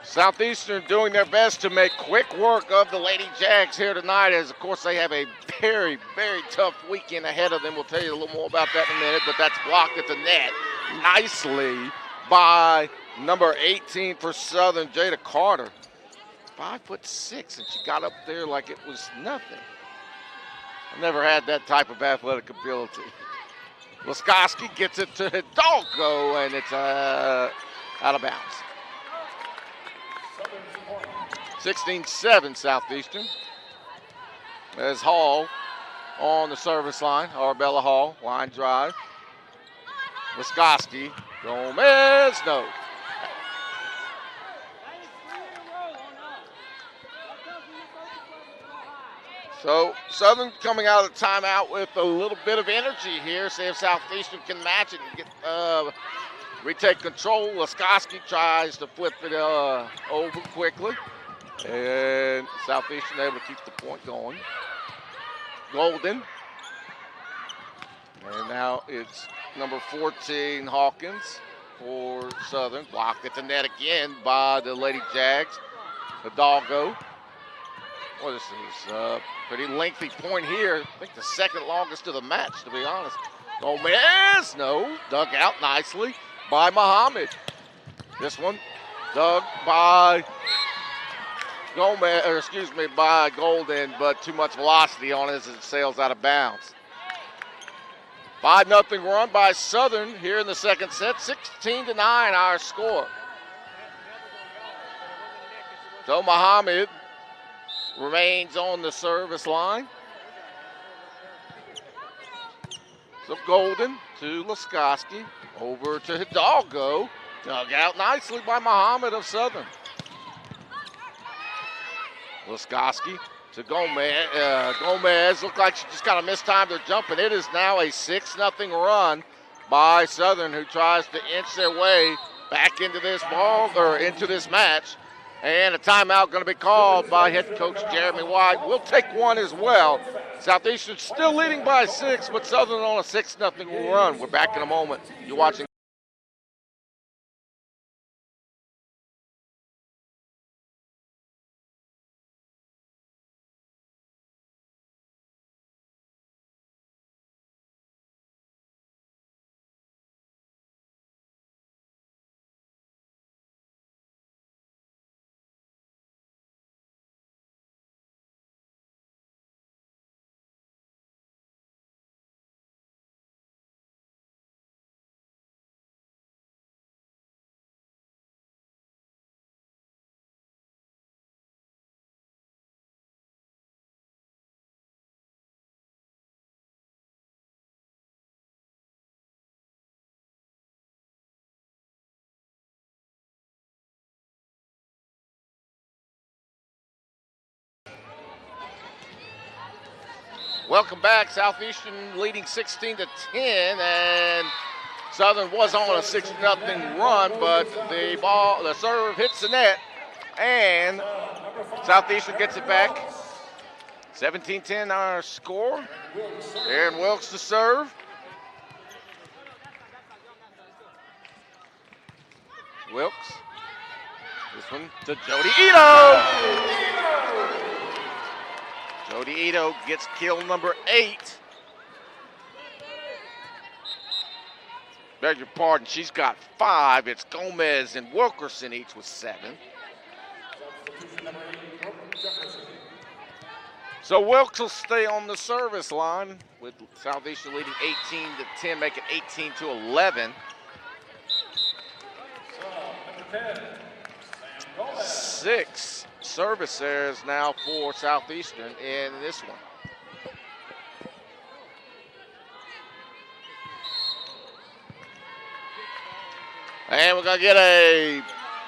Southeastern doing their best to make quick work of the Lady Jags here tonight, as of course they have a very, very tough weekend ahead of them. We'll tell you a little more about that in a minute, but that's blocked at the net nicely by number 18 for Southern, Jada Carter. 5'6", and she got up there like it was nothing. I've never had that type of athletic ability. Laskoski gets it to Hidalgo, and it's out of bounds. 16-7 Southeastern. As Hall on the service line, Arabella Hall, line drive. Laskoski, Gomez, no. So Southern coming out of the timeout with a little bit of energy here. See if Southeastern can match it and get retake control. Laskoski tries to flip it over quickly. And Southeastern able to keep the point going. Golden. And now it's number 14, Hawkins for Southern. Blocked at the net again by the Lady Jags. Hidalgo. Well, this is a pretty lengthy point here. I think the second longest of the match, to be honest. Gomez, no. Dug out nicely by Muhammad. This one dug by Gomez, or excuse me, by Golden, but too much velocity on it as it sails out of bounds. 5-0 run by Southern here in the second set. 16-9 our score. So Muhammad remains on the service line. So Golden to Laskoski, over to Hidalgo. Dug out nicely by Muhammad of Southern. Laskoski to Gomez. Gomez looked like she just kind of mistimed her jump, and it is now a 6-0 run by Southern, who tries to inch their way back into this ball or into this match. And a timeout going to be called by head coach Jeremy White. We'll take one as well. Southeastern still leading by 6, but Southern on a 6-0 run. We're back in a moment. You're watching Welcome back. Southeastern leading 16 to 10, and Southern was on a 6-0 run, but the serve hits the net, and Southeastern gets it back. 17-10 our score. Aaron Wilkes to serve. Wilkes. This one to Jody Ito. Jody Ito gets kill number 8. Beg your pardon, she's got 5. It's Gomez and Wilkerson each with 7. So Wilkes will stay on the service line with Southeastern leading 18 to 10, make it 18 to 11. 6 service errors now for Southeastern in this one. And we're going to get a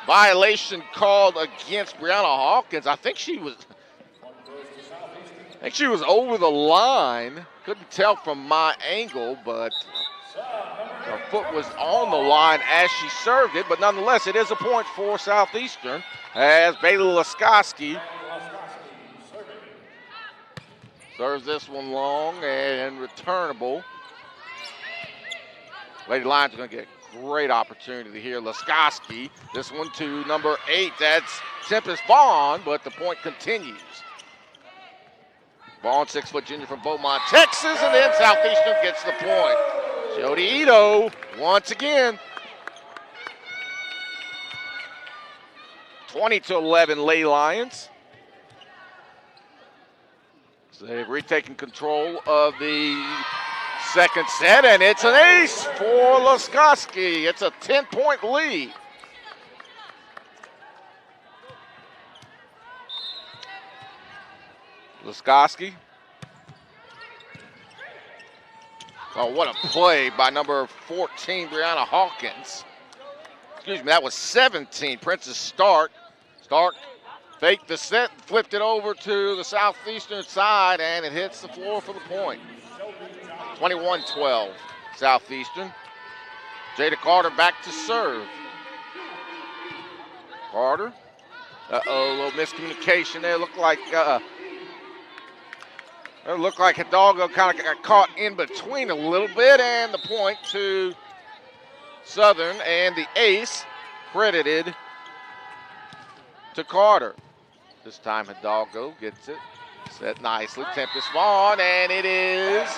violation called against Brianna Hawkins. I think she was over the line. Couldn't tell from my angle, but her foot was on the line as she served it. But nonetheless, it is a point for Southeastern as Bailey Laskoski serves this one long and returnable. Lady Lions are going to get great opportunity here. Laskoski, this one to number 8. That's Tempest Vaughn, but the point continues. Vaughn, 6-foot junior from Beaumont, Texas, and then Southeastern gets the point. Jody Ito, once again. 20 to 11, Lady Lions. So they've retaken control of the second set, and it's an ace for Laskoski. It's a 10-point lead. Laskoski. Oh, what a play by number 14, Brianna Hawkins. Excuse me, that was 17, Princess Stark. Stark faked the set, flipped it over to the Southeastern side, and it hits the floor for the point. 21-12, Southeastern. Jada Carter back to serve. Carter. Uh-oh, a little miscommunication there. Looked like Hidalgo kind of got caught in between a little bit, and the point to Southern, and the ace credited to Carter. This time Hidalgo gets it set nicely. Tempest Vaughn, and it is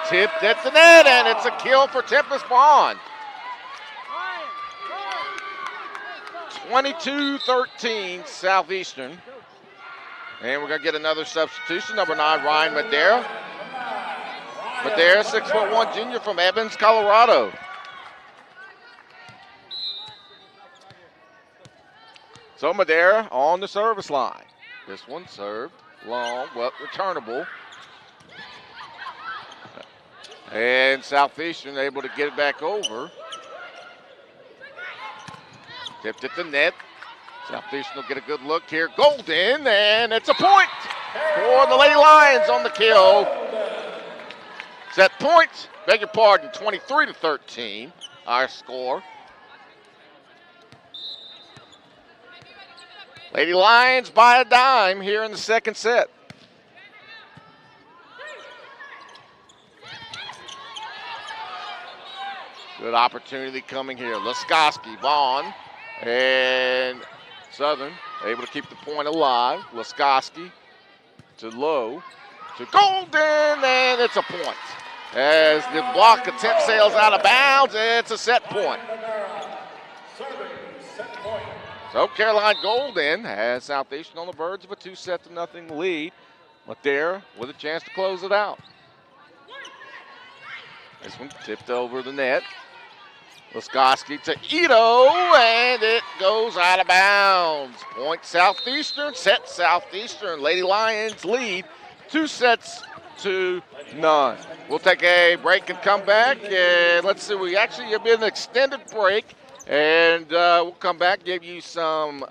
tipped at the net, and it's a kill for Tempest Vaughn. 22-13 Southeastern. And we're going to get another substitution. Number 9, Ryan Madera. Madera, 6'1" junior from Evans, Colorado. So Madera on the service line. This one served long, well, returnable. And Southeastern able to get it back over. Tipped at the net. Southeastern will get a good look here. Golden, and it's a point for the Lady Lions on the kill. Set point, beg your pardon, 23-13, our score. Lady Lions by a dime here in the second set. Good opportunity coming here. Laskoski, Vaughn, and Southern able to keep the point alive. Laskoski to Lowe, to Golden, and it's a point. As the block attempt sails out of bounds, it's a set point. So Caroline Golden has Southeastern on the verge of a 2-0 lead. Madera with a chance to close it out. This one tipped over the net. Laskoski to Ito, and it goes out of bounds. Point Southeastern, set Southeastern. Lady Lions lead 2-0. We'll take a break and come back. And let's see, we actually have been an extended break. And we'll come back, give you some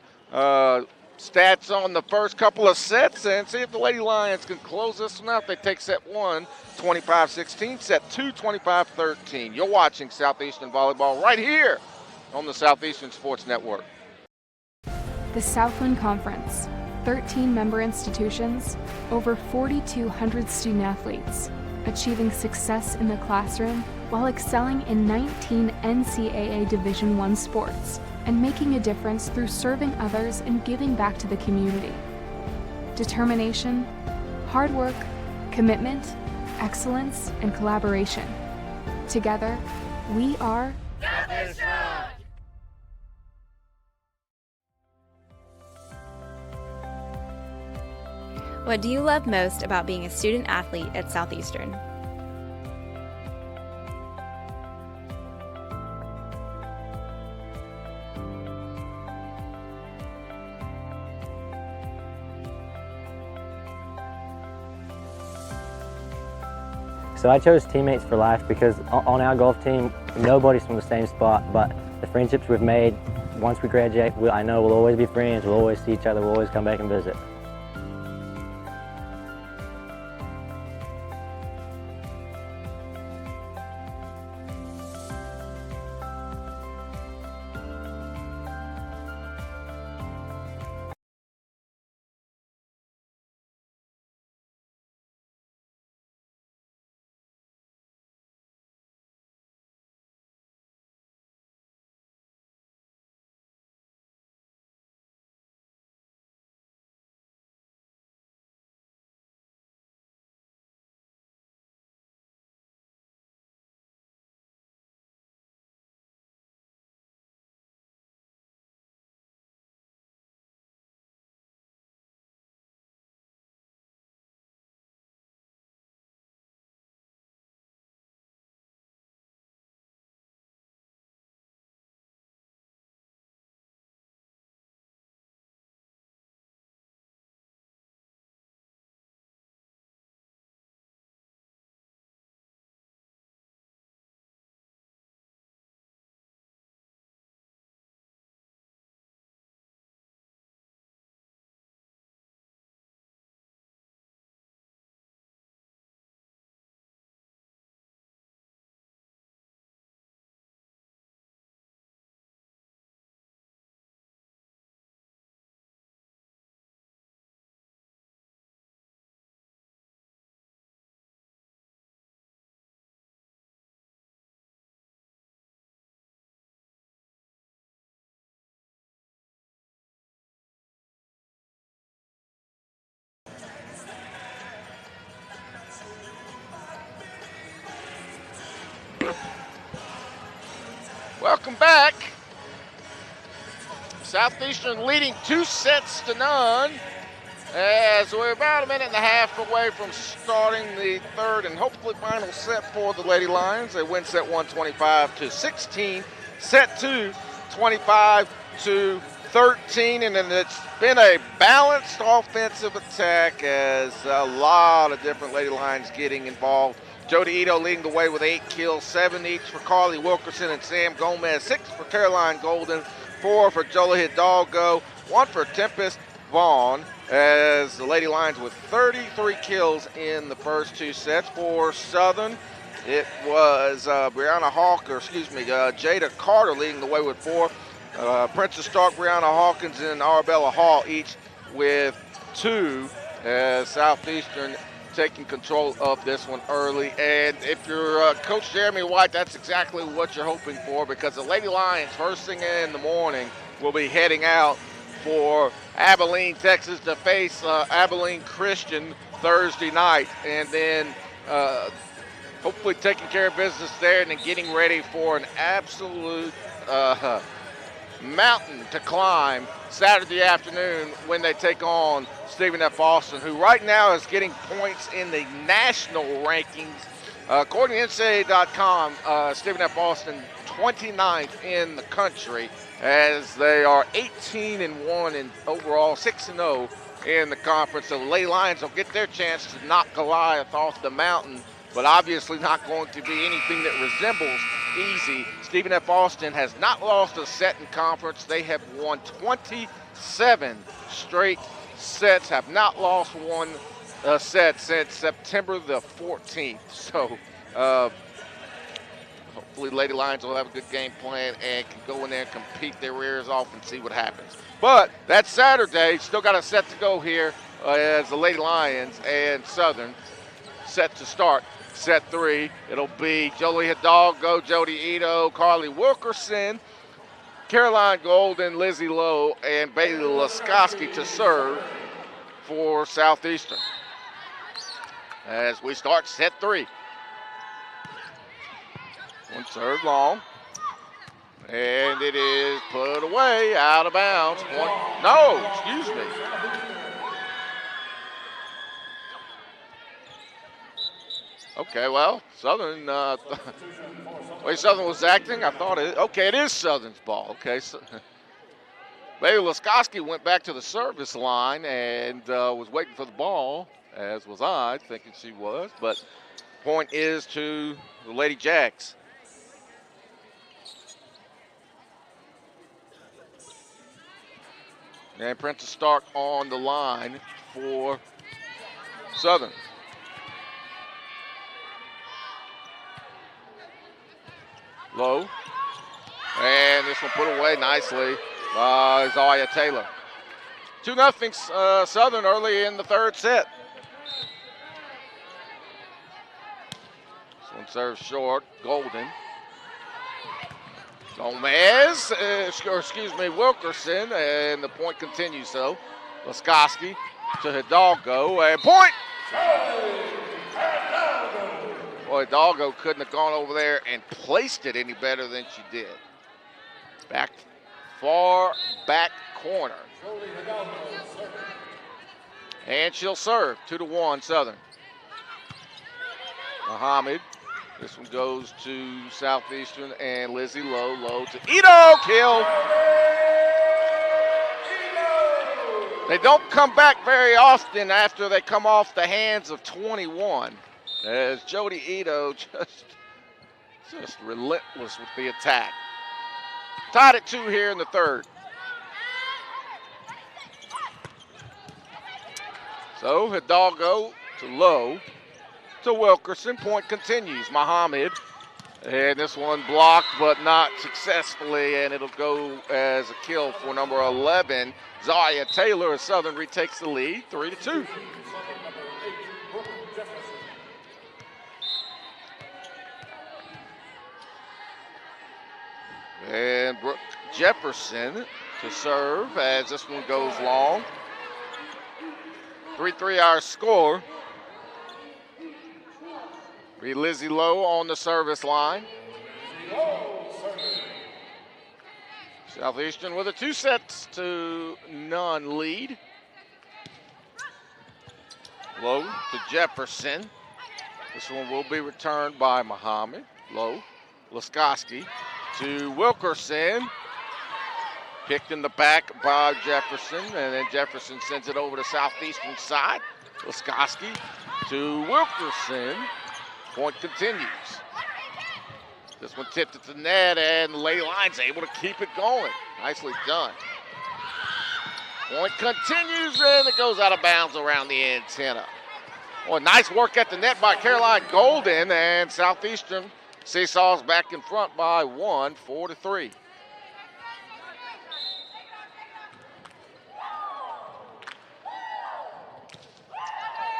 stats on the first couple of sets and see if the Lady Lions can close this one out. They take set 1, 25-16, set 2, 25-13. You're watching Southeastern Volleyball right here on the Southeastern Sports Network.
The Southland Conference, 13 member institutions, over 4,200 student athletes, achieving success in the classroom while excelling in 19 NCAA Division I sports and making a difference through serving others and giving back to the community. Determination, hard work, commitment, excellence, and collaboration. Together, we are
Southeastern!
What do you love most about being a student athlete at Southeastern?
So I chose teammates for life because on our golf team, nobody's from the same spot, but the friendships we've made once we graduate, I know we'll always be friends, we'll always see each other, we'll always come back and visit.
Welcome back. Southeastern leading 2-0 as we're about a minute and a half away from starting the third and hopefully final set for the Lady Lions. They win set 1, 25-16, set 2, 25-13, and then it's been a balanced offensive attack as a lot of different Lady Lions getting involved. Jody Ito leading the way with 8 kills, 7 each for Carly Wilkerson and Sam Gomez, 6 for Caroline Golden, 4 for Jola Hidalgo, 1 for Tempest Vaughn, as the Lady Lions with 33 kills in the first 2 sets. For Southern, it was Jada Carter leading the way with 4. Princess Stark, Brianna Hawkins, and Arabella Hall each with 2, as Southeastern taking control of this one early. And if you're Coach Jeremy White, that's exactly what you're hoping for, because the Lady Lions first thing in the morning will be heading out for Abilene, Texas to face Abilene Christian Thursday night, and then hopefully taking care of business there and then getting ready for an absolute mountain to climb Saturday afternoon when they take on Stephen F. Austin, who right now is getting points in the national rankings. According to NCAA.com, Stephen F. Austin 29th in the country, as they are 18-1 and overall 6-0 in the conference. So the Lady Lions will get their chance to knock Goliath off the mountain, but obviously not going to be anything that resembles easy. Stephen F. Austin has not lost a set in conference. They have won 27 7 straight sets, have not lost one set since September the 14th. So hopefully Lady Lions will have a good game plan and can go in there and compete their ears off and see what happens. But that's Saturday. Still got a set to go here as the Lady Lions and Southern set to start. Set 3, it'll be Jolie Hidalgo, Jody Ito, Carly Wilkerson, Caroline Golden, Lizzie Lowe, and Bailey Laskoski to serve for Southeastern. As we start set 3. One serve long. And it is put away, out of bounds. No, excuse me. Okay, well, Southern, the way Southern was acting, I thought it is Southern's ball. Okay, so Bailey Laskoski went back to the service line and was waiting for the ball, as was I, thinking she was. But point is to the Lady Jacks. And Prentice Stark on the line for Southern. Low. And this one put away nicely by Zaya Taylor. 2-0 Southern early in the third set. This one serves short. Golden. Gomez, Wilkerson, and the point continues though. Laskoski to Hidalgo, and point! Boy, Hidalgo couldn't have gone over there and placed it any better than she did. Far back corner. And she'll serve, 2-1 Southern. Muhammad. This one goes to Southeastern and Lizzie Lowe. Lowe to Ito, kill. They don't come back very often after they come off the hands of 21. As Jody Ito just relentless with the attack. Tied at 2 here in the third. So Hidalgo to Lowe. To Wilkerson, point continues. Muhammad, and this one blocked but not successfully, and it'll go as a kill for number 11, Zaya Taylor, as Southern retakes the lead, 3-2. And Brooke Jefferson to serve as this one goes long. 3-3 our score. Be Lizzie Lowe on the service line. Southeastern with a 2-0 lead. Lowe to Jefferson. This one will be returned by Muhammad. Lowe, Laskoski to Wilkerson. Picked in the back by Jefferson, and then Jefferson sends it over to Southeastern side. Laskoski to Wilkerson. Point continues. This one tipped at the net, and the Lady Lions able to keep it going. Nicely done. Point continues, and it goes out of bounds around the antenna. Well, nice work at the net by Caroline Golden, and Southeastern seesaws back in front by 1, 4-3.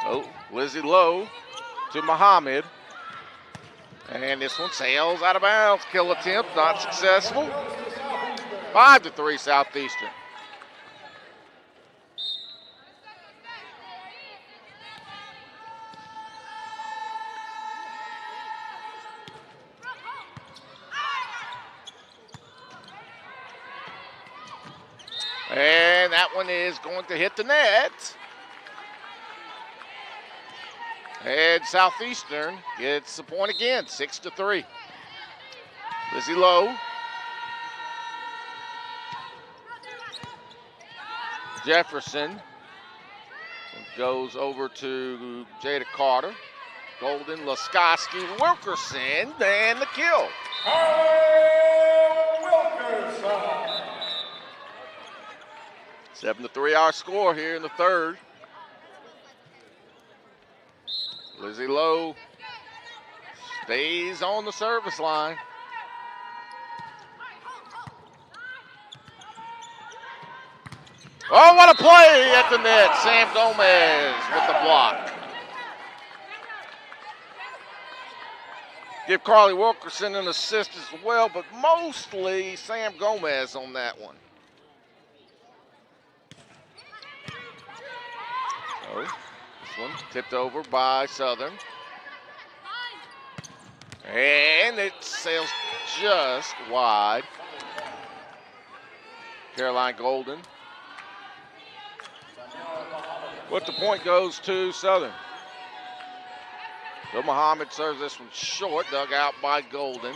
Oh, Lizzie Lowe to Muhammad. And this one sails out of bounds. Kill attempt, not successful. 5-3 Southeastern. And that one is going to hit the net. And Southeastern gets the point again, 6-3. Lizzie Lowe. Jefferson goes over to Jada Carter. Golden, Laskoski, Wilkerson, and the kill. 7-3 our score here in the third. Lizzie Lowe stays on the service line. Oh, what a play at the net. Sam Gomez with the block. Give Carly Wilkerson an assist as well, but mostly Sam Gomez on that one. Oh, this one tipped over by Southern. And it sails just wide. Caroline Golden. But the point goes to Southern. Bill Muhammad serves this one short, dug out by Golden.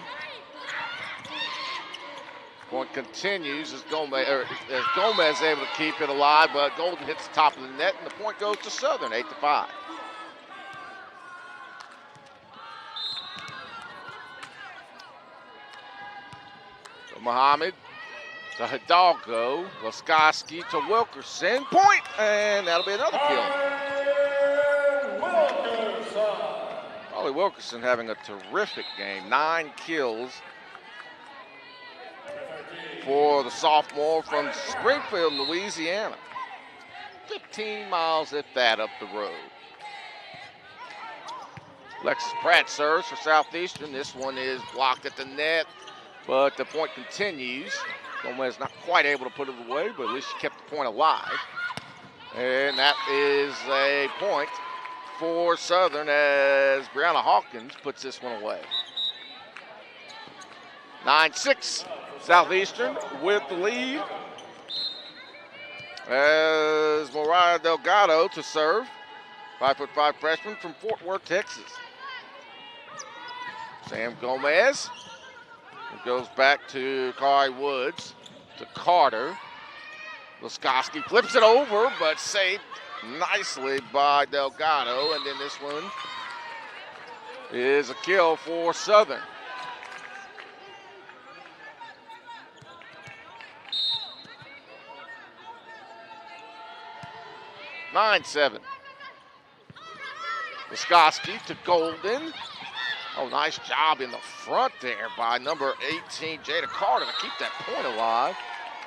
Point continues as Gomez is able to keep it alive, but Golden hits the top of the net, and the point goes to Southern, 8-5. Bill Muhammad to Hidalgo, Laskoski to Wilkerson, point, and that'll be another kill. Holly Wilkerson having a terrific game, 9 kills for the sophomore from Springfield, Louisiana. 15 miles at that up the road. Alexis Pratt serves for Southeastern. This one is blocked at the net, but the point continues. Gomez not quite able to put it away, but at least she kept the point alive. And that is a point for Southern as Brianna Hawkins puts this one away. 9-6, Southeastern with the lead. As Mariah Delgado to serve. 5'5" freshman from Fort Worth, Texas. Sam Gomez. It goes back to Kari Woods, to Carter. Laskoski flips it over, but saved nicely by Delgado. And then this one is a kill for Southern. (9-7). Laskoski to Golden. Oh, nice job in the front there by number 18, Jada Carter, to keep that point alive.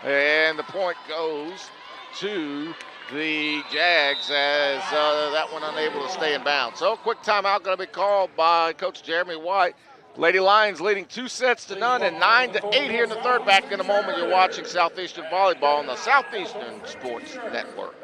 And the point goes to the Jags as that one unable to stay in bounds. So quick timeout going to be called by Coach Jeremy White. Lady Lions leading 2-0 and 9-8 here in the third. Back in a moment. You're watching Southeastern Volleyball on the Southeastern Sports Network.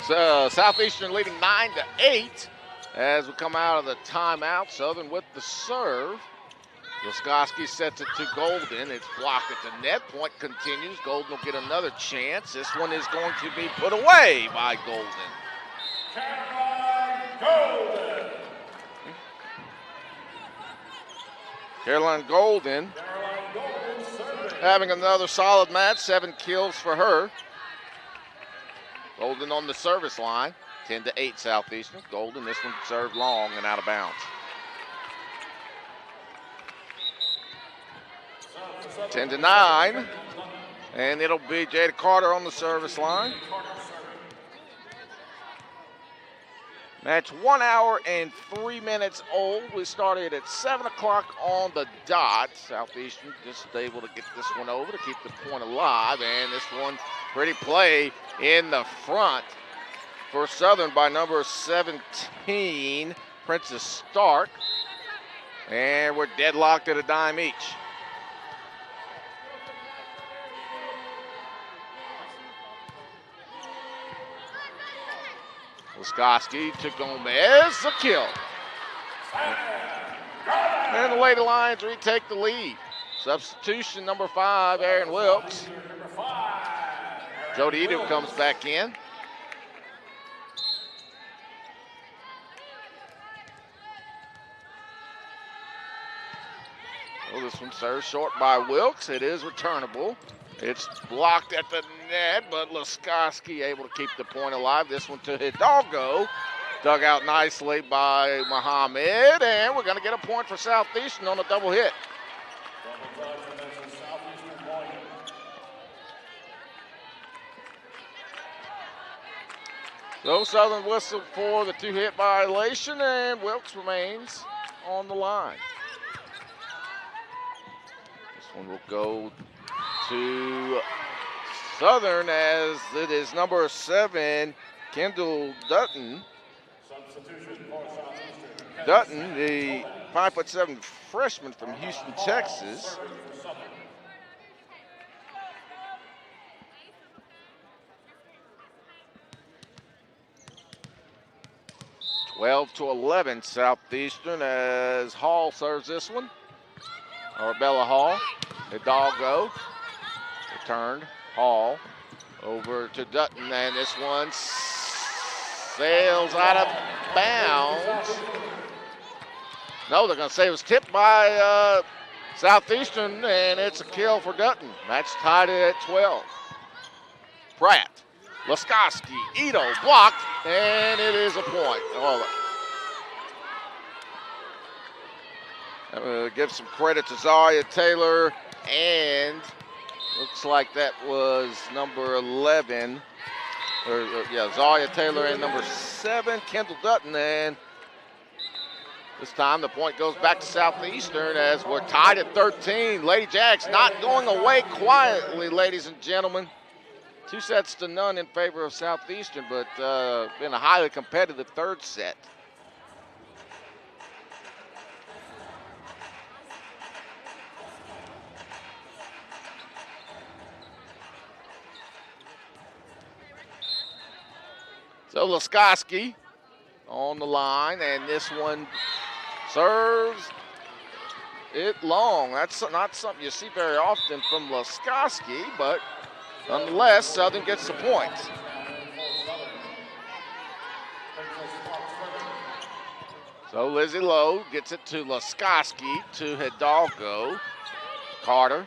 So Southeastern leading 9-8 as we come out of the timeout. Southern with the serve. Laskoski sets it to Golden. It's blocked at the net. Point continues. Golden will get another chance. This one is going to be put away by Golden. Caroline Golden having another solid match. 7 kills for her. Golden on the service line, 10-8 Southeastern. Golden, this one served long and out of bounds. 10-9, and it'll be Jada Carter on the service line. Match 1 hour and 3 minutes old. We started at 7 o'clock on the dot. Southeastern just able to get this one over to keep the point alive. And this one, pretty play in the front for Southern by number 17, Princess Stark. And we're deadlocked at a dime each. Laskoski to Gomez, a kill. And the Lady Lions retake the lead. Substitution number 5, Aaron Wilkes. Jody Edo comes back in. Well, this one serves short by Wilkes. It is returnable. It's blocked at the net, but Laskoski able to keep the point alive. This one to Hidalgo. Dug out nicely by Muhammad, and we're going to get a point for Southeastern on a double hit. So Southern whistle for the 2-hit violation, and Wilkes remains on the line. This one will go to Southern as it is number 7, Kendall Dutton. Dutton, the 5'7" freshman from Houston, Texas. (12-11) Southeastern as Hall serves this one. Arbella Hall, Hidalgo. Returned, Hall over to Dutton, and this one sails out of bounds. No, they're going to say it was tipped by Southeastern, and it's a kill for Dutton. Match tied at 12. Pratt, Laskoski, Ito blocked, and it is a point. I'm going to give some credit to Zaria Taylor, and looks like that was number 11, Zaria Taylor and number 7, Kendall Dutton, and this time the point goes back to Southeastern as we're tied at 13. Lady Jacks not going away quietly, ladies and gentlemen. 2-0 in favor of Southeastern, but been a highly competitive third set. So Laskoski on the line, and this one serves it long. That's not something you see very often from Laskoski, but nonetheless, Southern gets the point. So Lizzie Lowe gets it to Laskoski, to Hidalgo. Carter.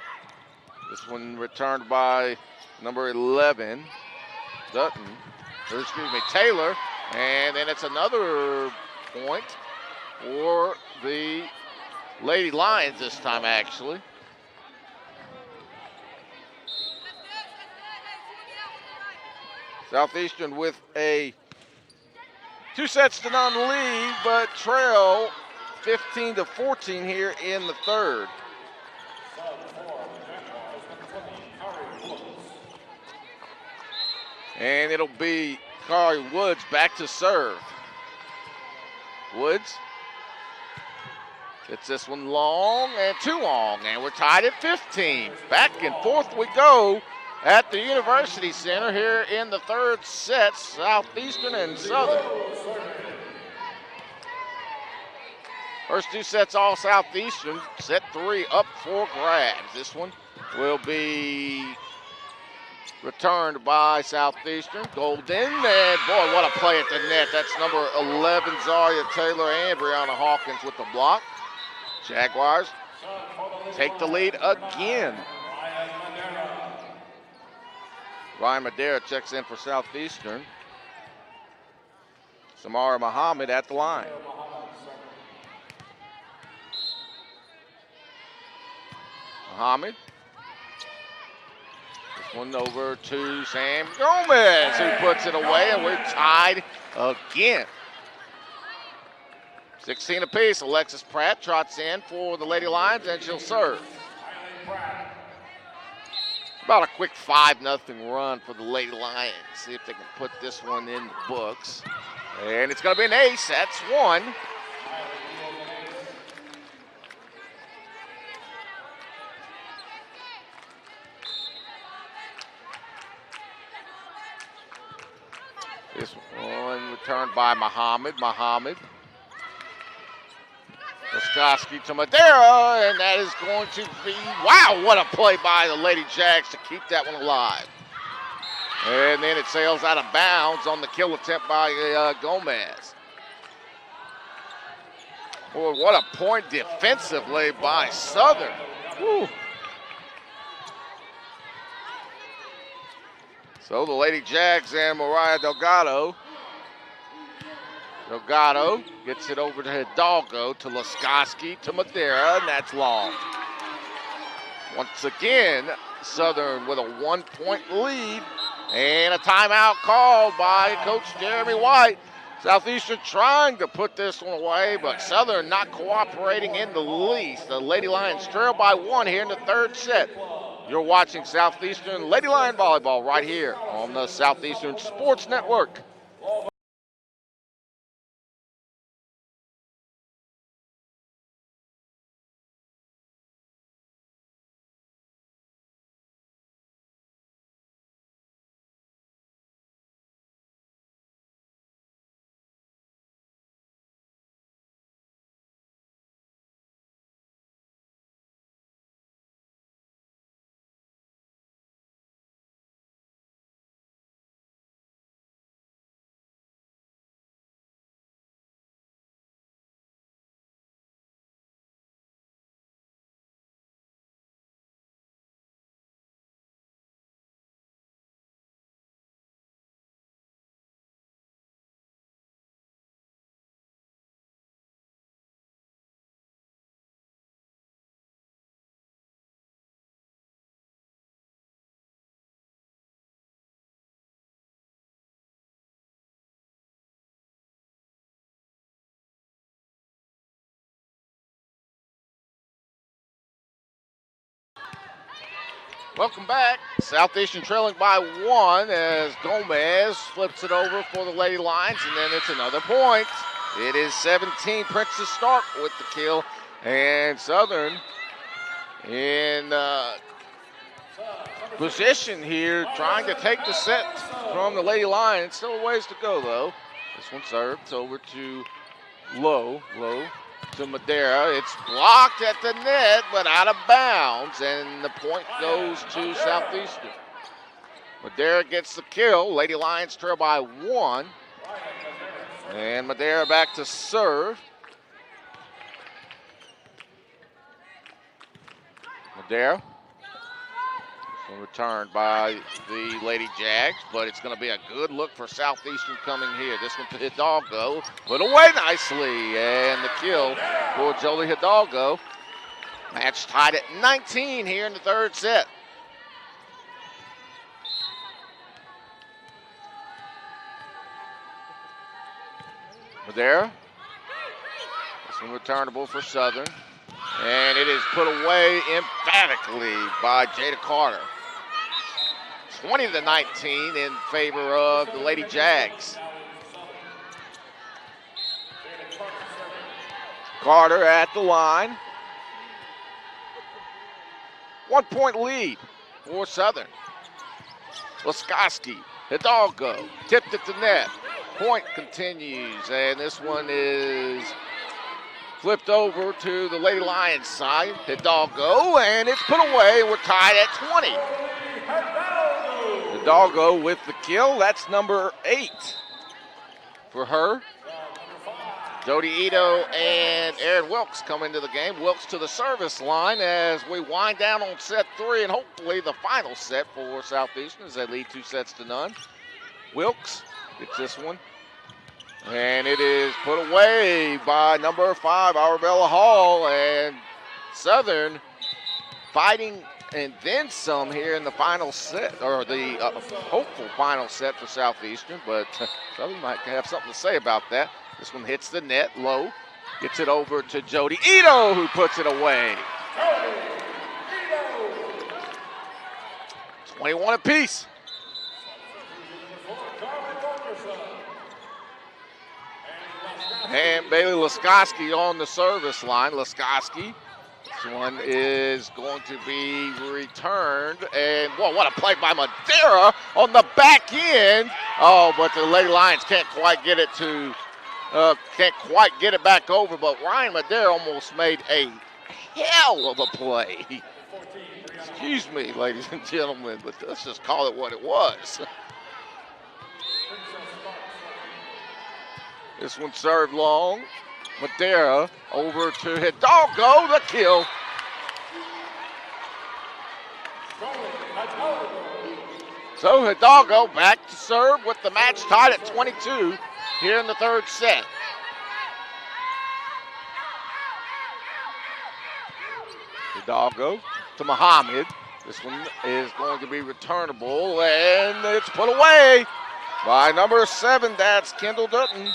This one returned by number 11, Dutton. Taylor, and then it's another point for the Lady Lions this time, actually. Southeastern with a 2-0 lead, but trail 15-14 here in the third. And it'll be Kari Woods back to serve. Woods gets this one long and too long, and we're tied at 15. Back and forth we go at the University Center here in the third set, Southeastern and Southern. First 2 sets all Southeastern. Set 3 up for grabs. This one will be returned by Southeastern. Golden, and boy, what a play at the net. That's number 11, Zaria Taylor, and Brianna Hawkins with the block. Jaguars take the lead again. Ryan Madera checks in for Southeastern. Samara Muhammad at the line. Muhammad. This one over to Sam Gomez, who puts it away, and we're tied again. 16 apiece. Alexis Pratt trots in for the Lady Lions, and she'll serve. About a quick 5-0 run for the Lady Lions. See if they can put this one in the books. And it's going to be an ace. That's one. This one returned by Muhammad. Laskoski to Madera, and that is going to be, wow, what a play by the Lady Jags to keep that one alive. And then it sails out of bounds on the kill attempt by Gomez. Boy, what a point defensively by Southern. Whew. So the Lady Jags and Mariah Delgado. Delgado gets it over to Hidalgo, to Laskoski, to Madera, and that's long. Once again, Southern with a 1-point lead, and a timeout called by Coach Jeremy White. Southeastern trying to put this one away, but Southern not cooperating in the least. The Lady Lions trail by 1 here in the third set. You're watching Southeastern Lady Lion Volleyball right here on the Southeastern Sports Network. Welcome back. Southeastern trailing by 1 as Gomez flips it over for the Lady Lions, and then it's another point. It is 17. Princess Stark with the kill, and Southern in position here, trying to take the set from the Lady Lions. Still a ways to go, though. This one served over to Lowe to Madera. It's blocked at the net, but out of bounds, and the point goes to Southeastern. Madera gets the kill. Lady Lions trail by 1. And Madera back to serve. Madera. This one returned by the Lady Jags, but it's going to be a good look for Southeastern coming here. This one to Hidalgo, put away nicely, and the kill for Jolie Hidalgo. Match tied at 19 here in the third set. Madera. This one returnable for Southern, and it is put away emphatically by Jada Carter. 20-19 in favor of the Lady Jags. Carter at the line. 1-point lead for Southern. Laskoski, Hidalgo, tipped at the net. Point continues, and this one is flipped over to the Lady Lions side. Hidalgo, and it's put away. We're tied at 20. Hidalgo with the kill. That's number 8 for her. Jody Ito and Aaron Wilkes come into the game. Wilkes to the service line as we wind down on set 3, and hopefully the final set for Southeastern as they lead 2-0. Wilkes gets this one, and it is put away by number 5, Arabella Hall, and Southern fighting and then some here in the final set, or the hopeful final set for Southeastern, but Southern might have something to say about that. This one hits the net low, Gets it over to Jody Ito, who puts it away. 21 apiece. And Bailey Laskoski on the service line. Laskoski, this one is going to be returned. And whoa, what a play by Madera on the back end. Oh, but the Lady Lions can't quite get it back over. But Ryan Madera almost made a hell of a play. Excuse me, ladies and gentlemen, but let's just call it what it was. This one served long. Madera over to Hidalgo, the kill. So Hidalgo back to serve with the match tied at 22 here in the third set. Hidalgo to Muhammad. This one is going to be returnable, and it's put away by number 7, that's Kendall Dutton.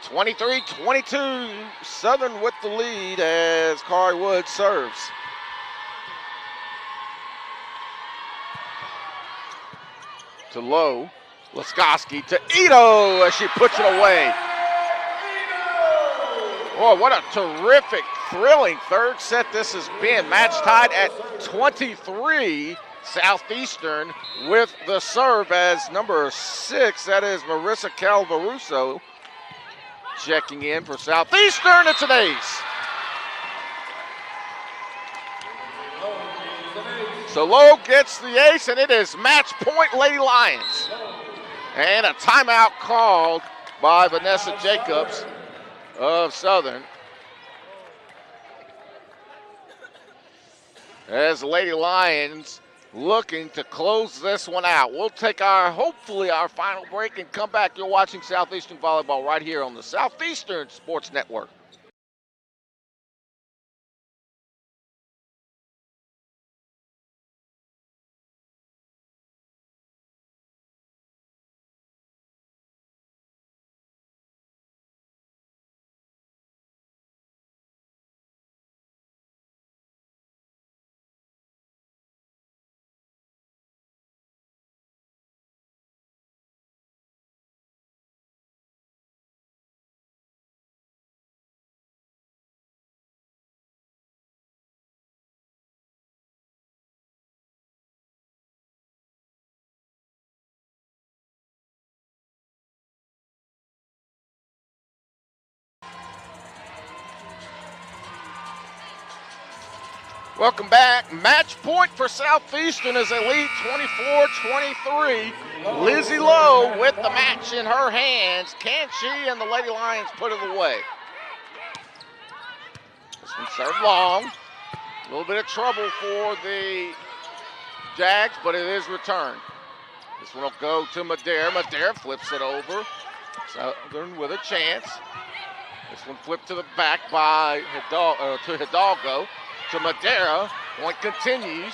(23-22), Southern with the lead as Kari Wood serves. To Lowe, Laskoski to Ito as she puts it away. Boy, what a terrific, thrilling third set this has been. Match tied at 23. Southeastern with the serve as number 6, that is Marissa Calvaruso, checking in for Southeastern. It's an ace. So Lowe gets the ace, and it is match point Lady Lions. And a timeout called by Vanessa Jacobs of Southern. As the Lady Lions looking to close this one out. We'll take hopefully our final break and come back. You're watching Southeastern Volleyball right here on the Southeastern Sports Network. Welcome back. Match point for Southeastern as they lead 24-23. Lizzie Lowe with the match in her hands. Can she and the Lady Lions put it away? This one served long. A little bit of trouble for the Jags, but it is returned. This one will go to Madera. Madera flips it over. Southern with a chance. This one flipped to the back by Hidalgo. To Madera, point continues.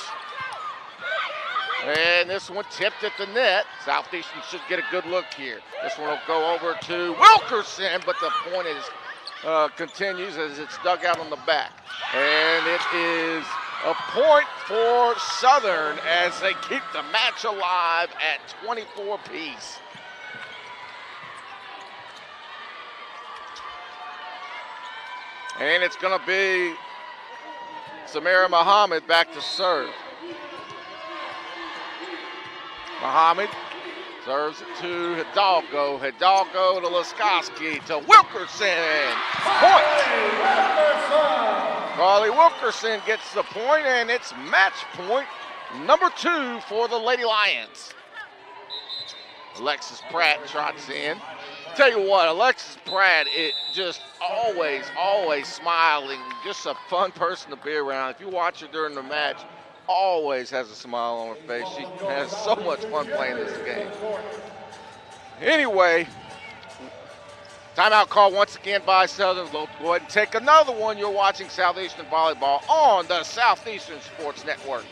And this one tipped at the net. Southeastern should get a good look here. This one will go over to Wilkerson, but the point continues as it's dug out on the back. And it is a point for Southern as they keep the match alive at 24 apiece. And it's going to be Samira Muhammad back to serve. Muhammad serves it to Hidalgo. Hidalgo to Laskoski to Wilkerson. Point. Carly Wilkerson gets the point, and it's match point number 2 for the Lady Lions. Alexis Pratt trots in. Tell you what, Alexis Pratt, it just always smiling. Just a fun person to be around. If you watch her during the match, always has a smile on her face. She has so much fun playing this game. Anyway, timeout call once again by Southern. We'll go ahead and take another one. You're watching Southeastern Volleyball on the Southeastern Sports Network.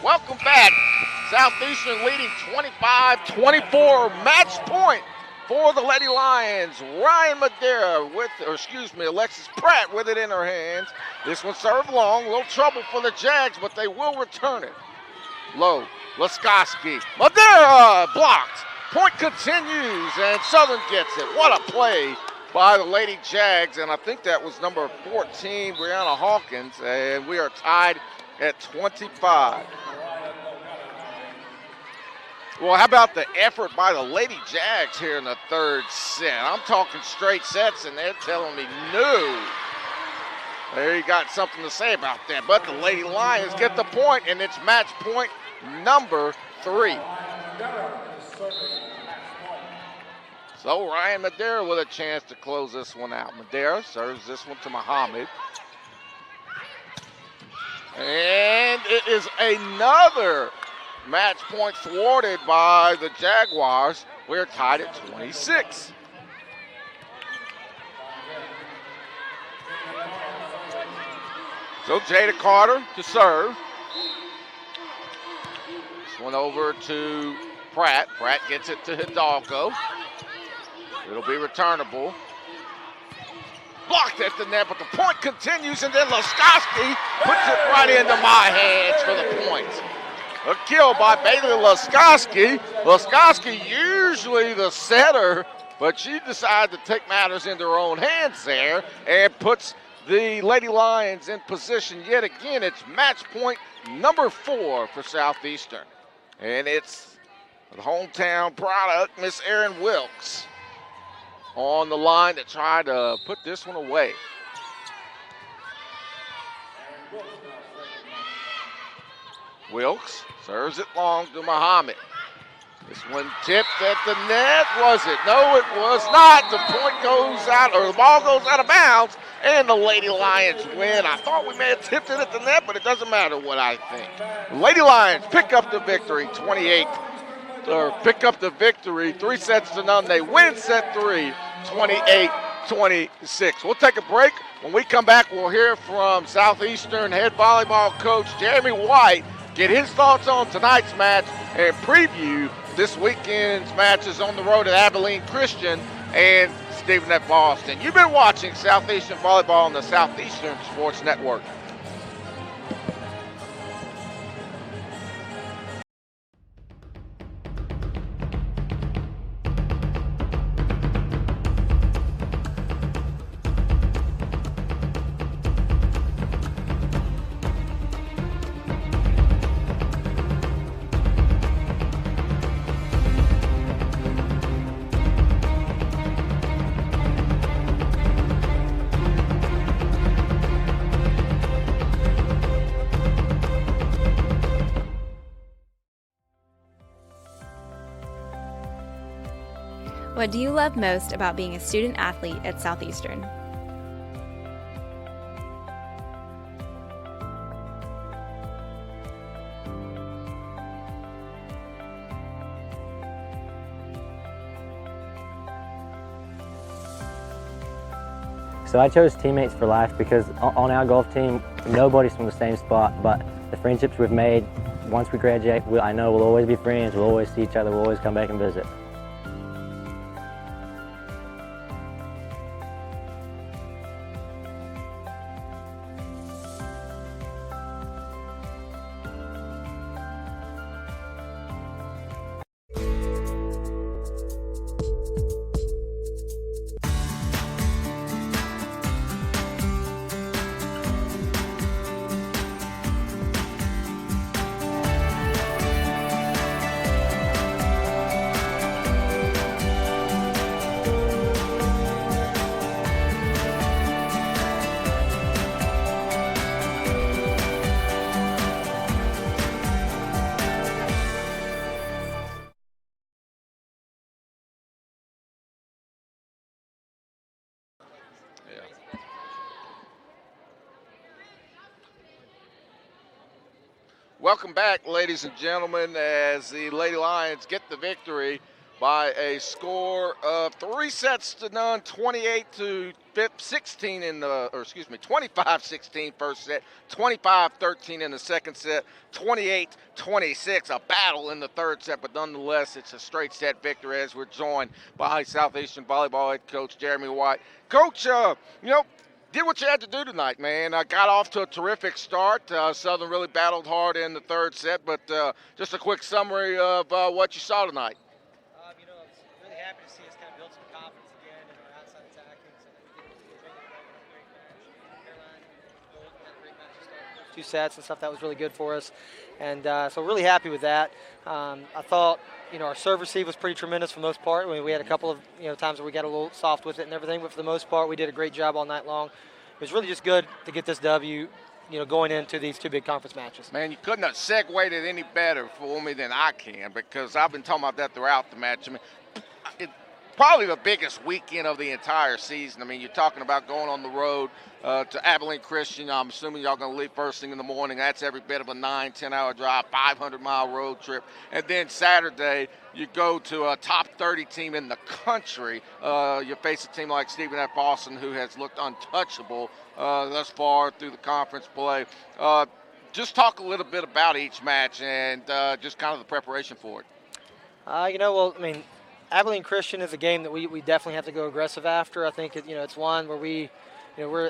Welcome back. Southeastern leading 25-24. Match point for the Lady Lions. Ryan Madera Alexis Pratt with it in her hands. This one served long. A little trouble for the Jags, but they will return it. Low. Laskoski. Madera blocked. Point continues, and Southern gets it. What a play by the Lady Jags, and I think that was number 14, Brianna Hawkins, and we are tied at 25. Well, how about the effort by the Lady Jags here in the third set? I'm talking straight sets, and they're telling me no. There you got something to say about that, but the Lady Lions get the point, and it's match point number 3. So Ryan Madera with a chance to close this one out. Madera serves this one to Muhammad. And it is another match point thwarted by the Jaguars. We're tied at 26. So Jada Carter to serve. This one over to Pratt. Pratt gets it to Hidalgo. It'll be returnable. Blocked at the net, but the point continues, and then Laskoski puts it right into my hands for the point. A kill by Bailey Laskoski. Laskoski usually the setter, but she decided to take matters into her own hands there and puts the Lady Lions in position yet again. It's match point number 4 for Southeastern. And it's the hometown product, Miss Erin Wilkes, on the line to try to put this one away. Wilkes serves it long to Muhammad. This one tipped at the net, was it? No, it was not. The point goes out, or the ball goes out of bounds, and the Lady Lions win. I thought we may have tipped it at the net, but it doesn't matter what I think. Lady Lions pick up the victory, 3-0. They win set 3, 28-26. We'll take a break. When we come back, we'll hear from Southeastern head volleyball coach Jeremy White, get his thoughts on tonight's match and preview this weekend's matches on the road at Abilene Christian and Stephen F. Boston. You've been watching Southeastern Volleyball on the Southeastern Sports Network.
What do you love most about being a student athlete at Southeastern?
So I chose teammates for life because on our golf team, nobody's from the same spot, but the friendships we've made, once we graduate, I know we'll always be friends, we'll always see each other, we'll always come back and visit. Welcome back, ladies and gentlemen, as the Lady Lions get the victory
by a score of 3-0, 28-16 in the, 25-16 first set, 25-13 in the second set, 28-26, a battle in the third set, but nonetheless, it's a straight set victory as we're joined by Southeastern Volleyball head coach Jeremy White. Coach, did what you had to do tonight, man. Got off to a terrific start. Southern really battled hard in the third set, but just a quick summary of what you saw tonight.
I was really happy to see us kind of build some confidence again in our outside attacking. So we did a great match. Caroline Golden had a great match to start the first 2 sets and stuff. That was really good for us. And so really happy with that. I thought, our serve receive was pretty tremendous for the most part. We had a couple of times where we got a little soft with it and everything, but for the most part, we did a great job all night long. It was really just good to get this W, going into these 2 big conference matches.
Man, you couldn't have segued it any better for me than I can, because I've been talking about that throughout the match. I mean, probably the biggest weekend of the entire season. I mean, you're talking about going on the road to Abilene Christian. I'm assuming y'all going to leave first thing in the morning. That's every bit of a 9-10-hour drive, 500-mile road trip. And then Saturday, you go to a top 30 team in the country. You face a team like Stephen F. Austin, who has looked untouchable thus far through the conference play. Just talk a little bit about each match and just kind of the preparation for it.
Abilene Christian is a game that we definitely have to go aggressive after. I think it's one where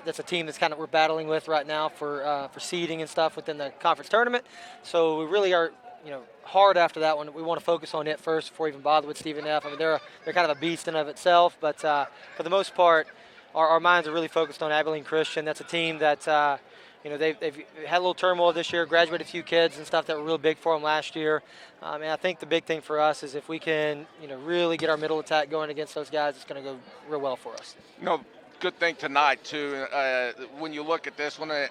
that's a team that's we're battling with right now for seeding and stuff within the conference tournament. So we really are hard after that one. We want to focus on it first before we even bother with Stephen F. I mean, they're kind of a beast in of itself, but for the most part, our minds are really focused on Abilene Christian. That's a team that they've had a little turmoil this year, graduated a few kids and stuff that were real big for them last year. And I think the big thing for us is if we can, really get our middle attack going against those guys, it's going to go real well for us.
Good thing tonight, too, when you look at this one, a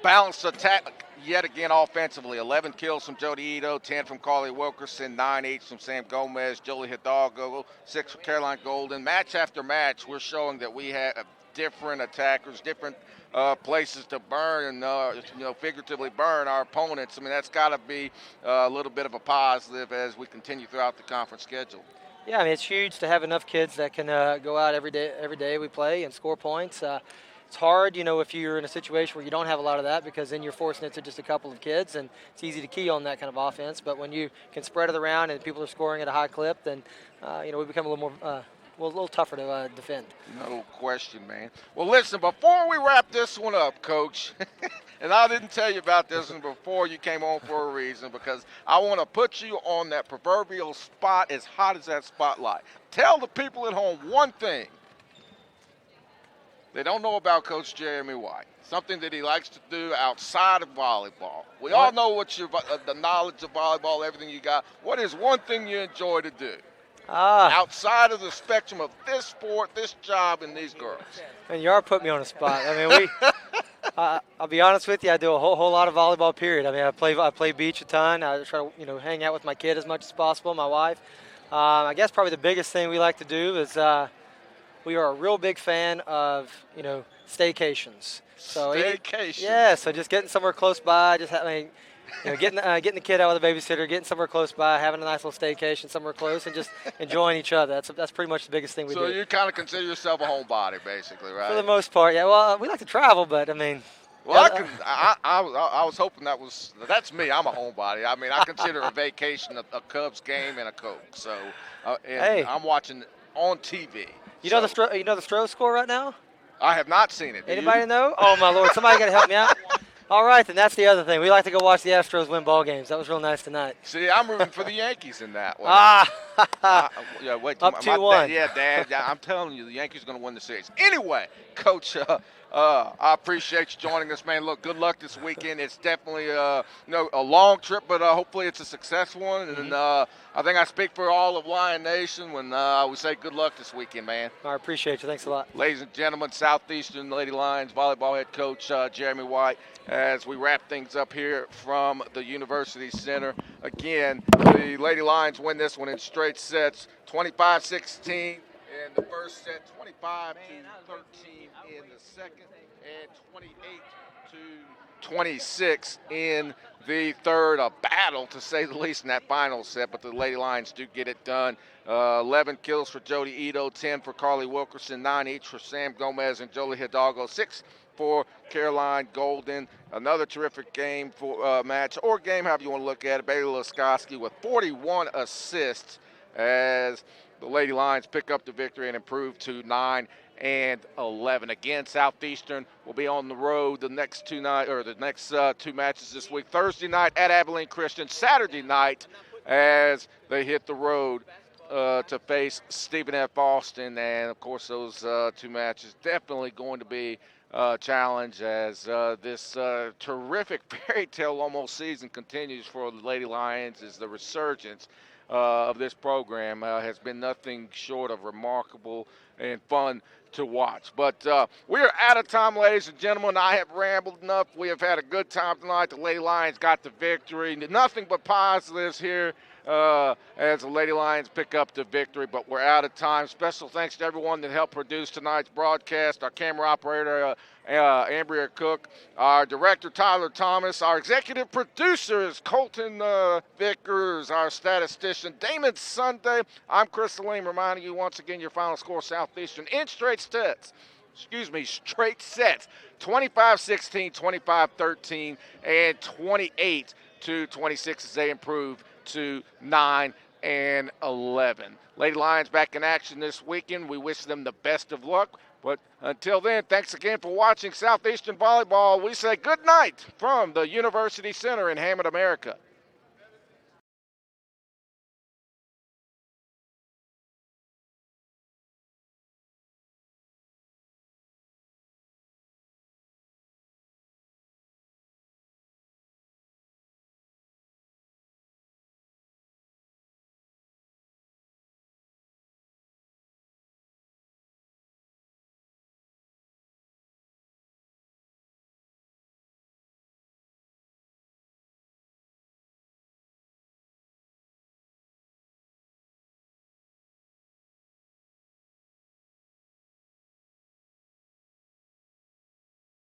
balanced attack yet again offensively. 11 kills from Jody Ito, 10 from Carly Wilkerson, 9 each from Sam Gomez, Jolie Hidalgo, 6 from Caroline Golden. Match after match, we're showing that we have different attackers, different places to burn and, figuratively burn our opponents. I mean, that's got to be a little bit of a positive as we continue throughout the conference schedule.
Yeah, it's huge to have enough kids that can go out every day we play and score points. It's hard, if you're in a situation where you don't have a lot of that, because then you're forcing it to just a couple of kids, and it's easy to key on that kind of offense. But when you can spread it around and people are scoring at a high clip, then, we become a little more a little tougher to defend.
No question, man. Well, listen, before we wrap this one up, Coach, and I didn't tell you about this one before you came on for a reason, because I want to put you on that proverbial spot as hot as that spotlight. Tell the people at home one thing they don't know about Coach Jeremy White, something that he likes to do outside of volleyball. We all know what the knowledge of volleyball, everything you got. What is one thing you enjoy to do? Outside of the spectrum of this sport, this job, and these girls.
And you are putting me on the spot. I mean, I'll be honest with you, I do a whole lot of volleyball, period. I mean, I play beach a ton. I try to, hang out with my kid as much as possible, my wife. I guess probably the biggest thing we like to do is we are a real big fan of, staycations. So
Staycation.
Yeah, so just getting somewhere close by, getting the kid out with a babysitter, getting somewhere close by, having a nice little staycation somewhere close, and just enjoying each other. That's pretty much the biggest thing we do.
So you kind of consider yourself a homebody, basically, right?
For the most part, yeah. Well, we like to travel, but I mean.
Well, I was hoping that's me. I'm a homebody. I mean, I consider a vacation a Cubs game and a Coke. So,
hey.
I'm watching on TV.
You know the Stroh score right now?
I have not seen it.
Anybody know? Oh my Lord! Somebody got to help me out. All right, then that's the other thing. We like to go watch the Astros win ball games. That was real nice tonight.
See, I'm rooting for the Yankees in that one.
Yeah,
wait.
Up 2-1.
Dad, I'm telling you, the Yankees are going to win the series. Anyway, Coach, I appreciate you joining us, man. Look, good luck this weekend. It's definitely a long trip, but hopefully it's a successful one. And I think I speak for all of Lion Nation when we say good luck this weekend, man.
I appreciate you. Thanks a lot.
Ladies and gentlemen, Southeastern Lady Lions volleyball head coach Jeremy White, as we wrap things up here from the University Center. Again, the Lady Lions win this one in straight sets, 25-16 in the first set, 25-13 in the second, and 26 in the third. A battle, to say the least, in that final set, but the Lady Lions do get it done. 11 kills for Jody Ito, 10 for Carly Wilkerson, 9 each for Sam Gomez and Jolie Hidalgo, 6 for Caroline Golden. Another terrific game for match, or game, however you want to look at it. Bailey Laskowski with 41 assists as the Lady Lions pick up the victory and improve to 9-11. Again, Southeastern will be on the road the next two matches this week. Thursday night at Abilene Christian, Saturday night as they hit the road to face Stephen F. Austin. And, of course, those two matches definitely going to be a challenge as this terrific fairy tale almost season continues for the Lady Lions, as the resurgence of this program has been nothing short of remarkable and fun to watch. But we are out of time, ladies and gentlemen. I have rambled enough. We have had a good time tonight. The Lady Lions got the victory. Nothing but positives here as the Lady Lions pick up the victory, but we're out of time. Special thanks to everyone that helped produce tonight's broadcast, our camera operator, Ambria Cook, our director, Tyler Thomas, our executive producers, Colton Vickers, our statistician, Damon Sunday. I'm Chris Salim, reminding you once again your final score, Southeastern in straight sets, 25-16, 25-13, and 28-26 as they improve to 9-11. Lady Lions back in action this weekend. We wish them the best of luck. But until then, thanks again for watching Southeastern Volleyball. We say good night from the University Center in Hammond, America.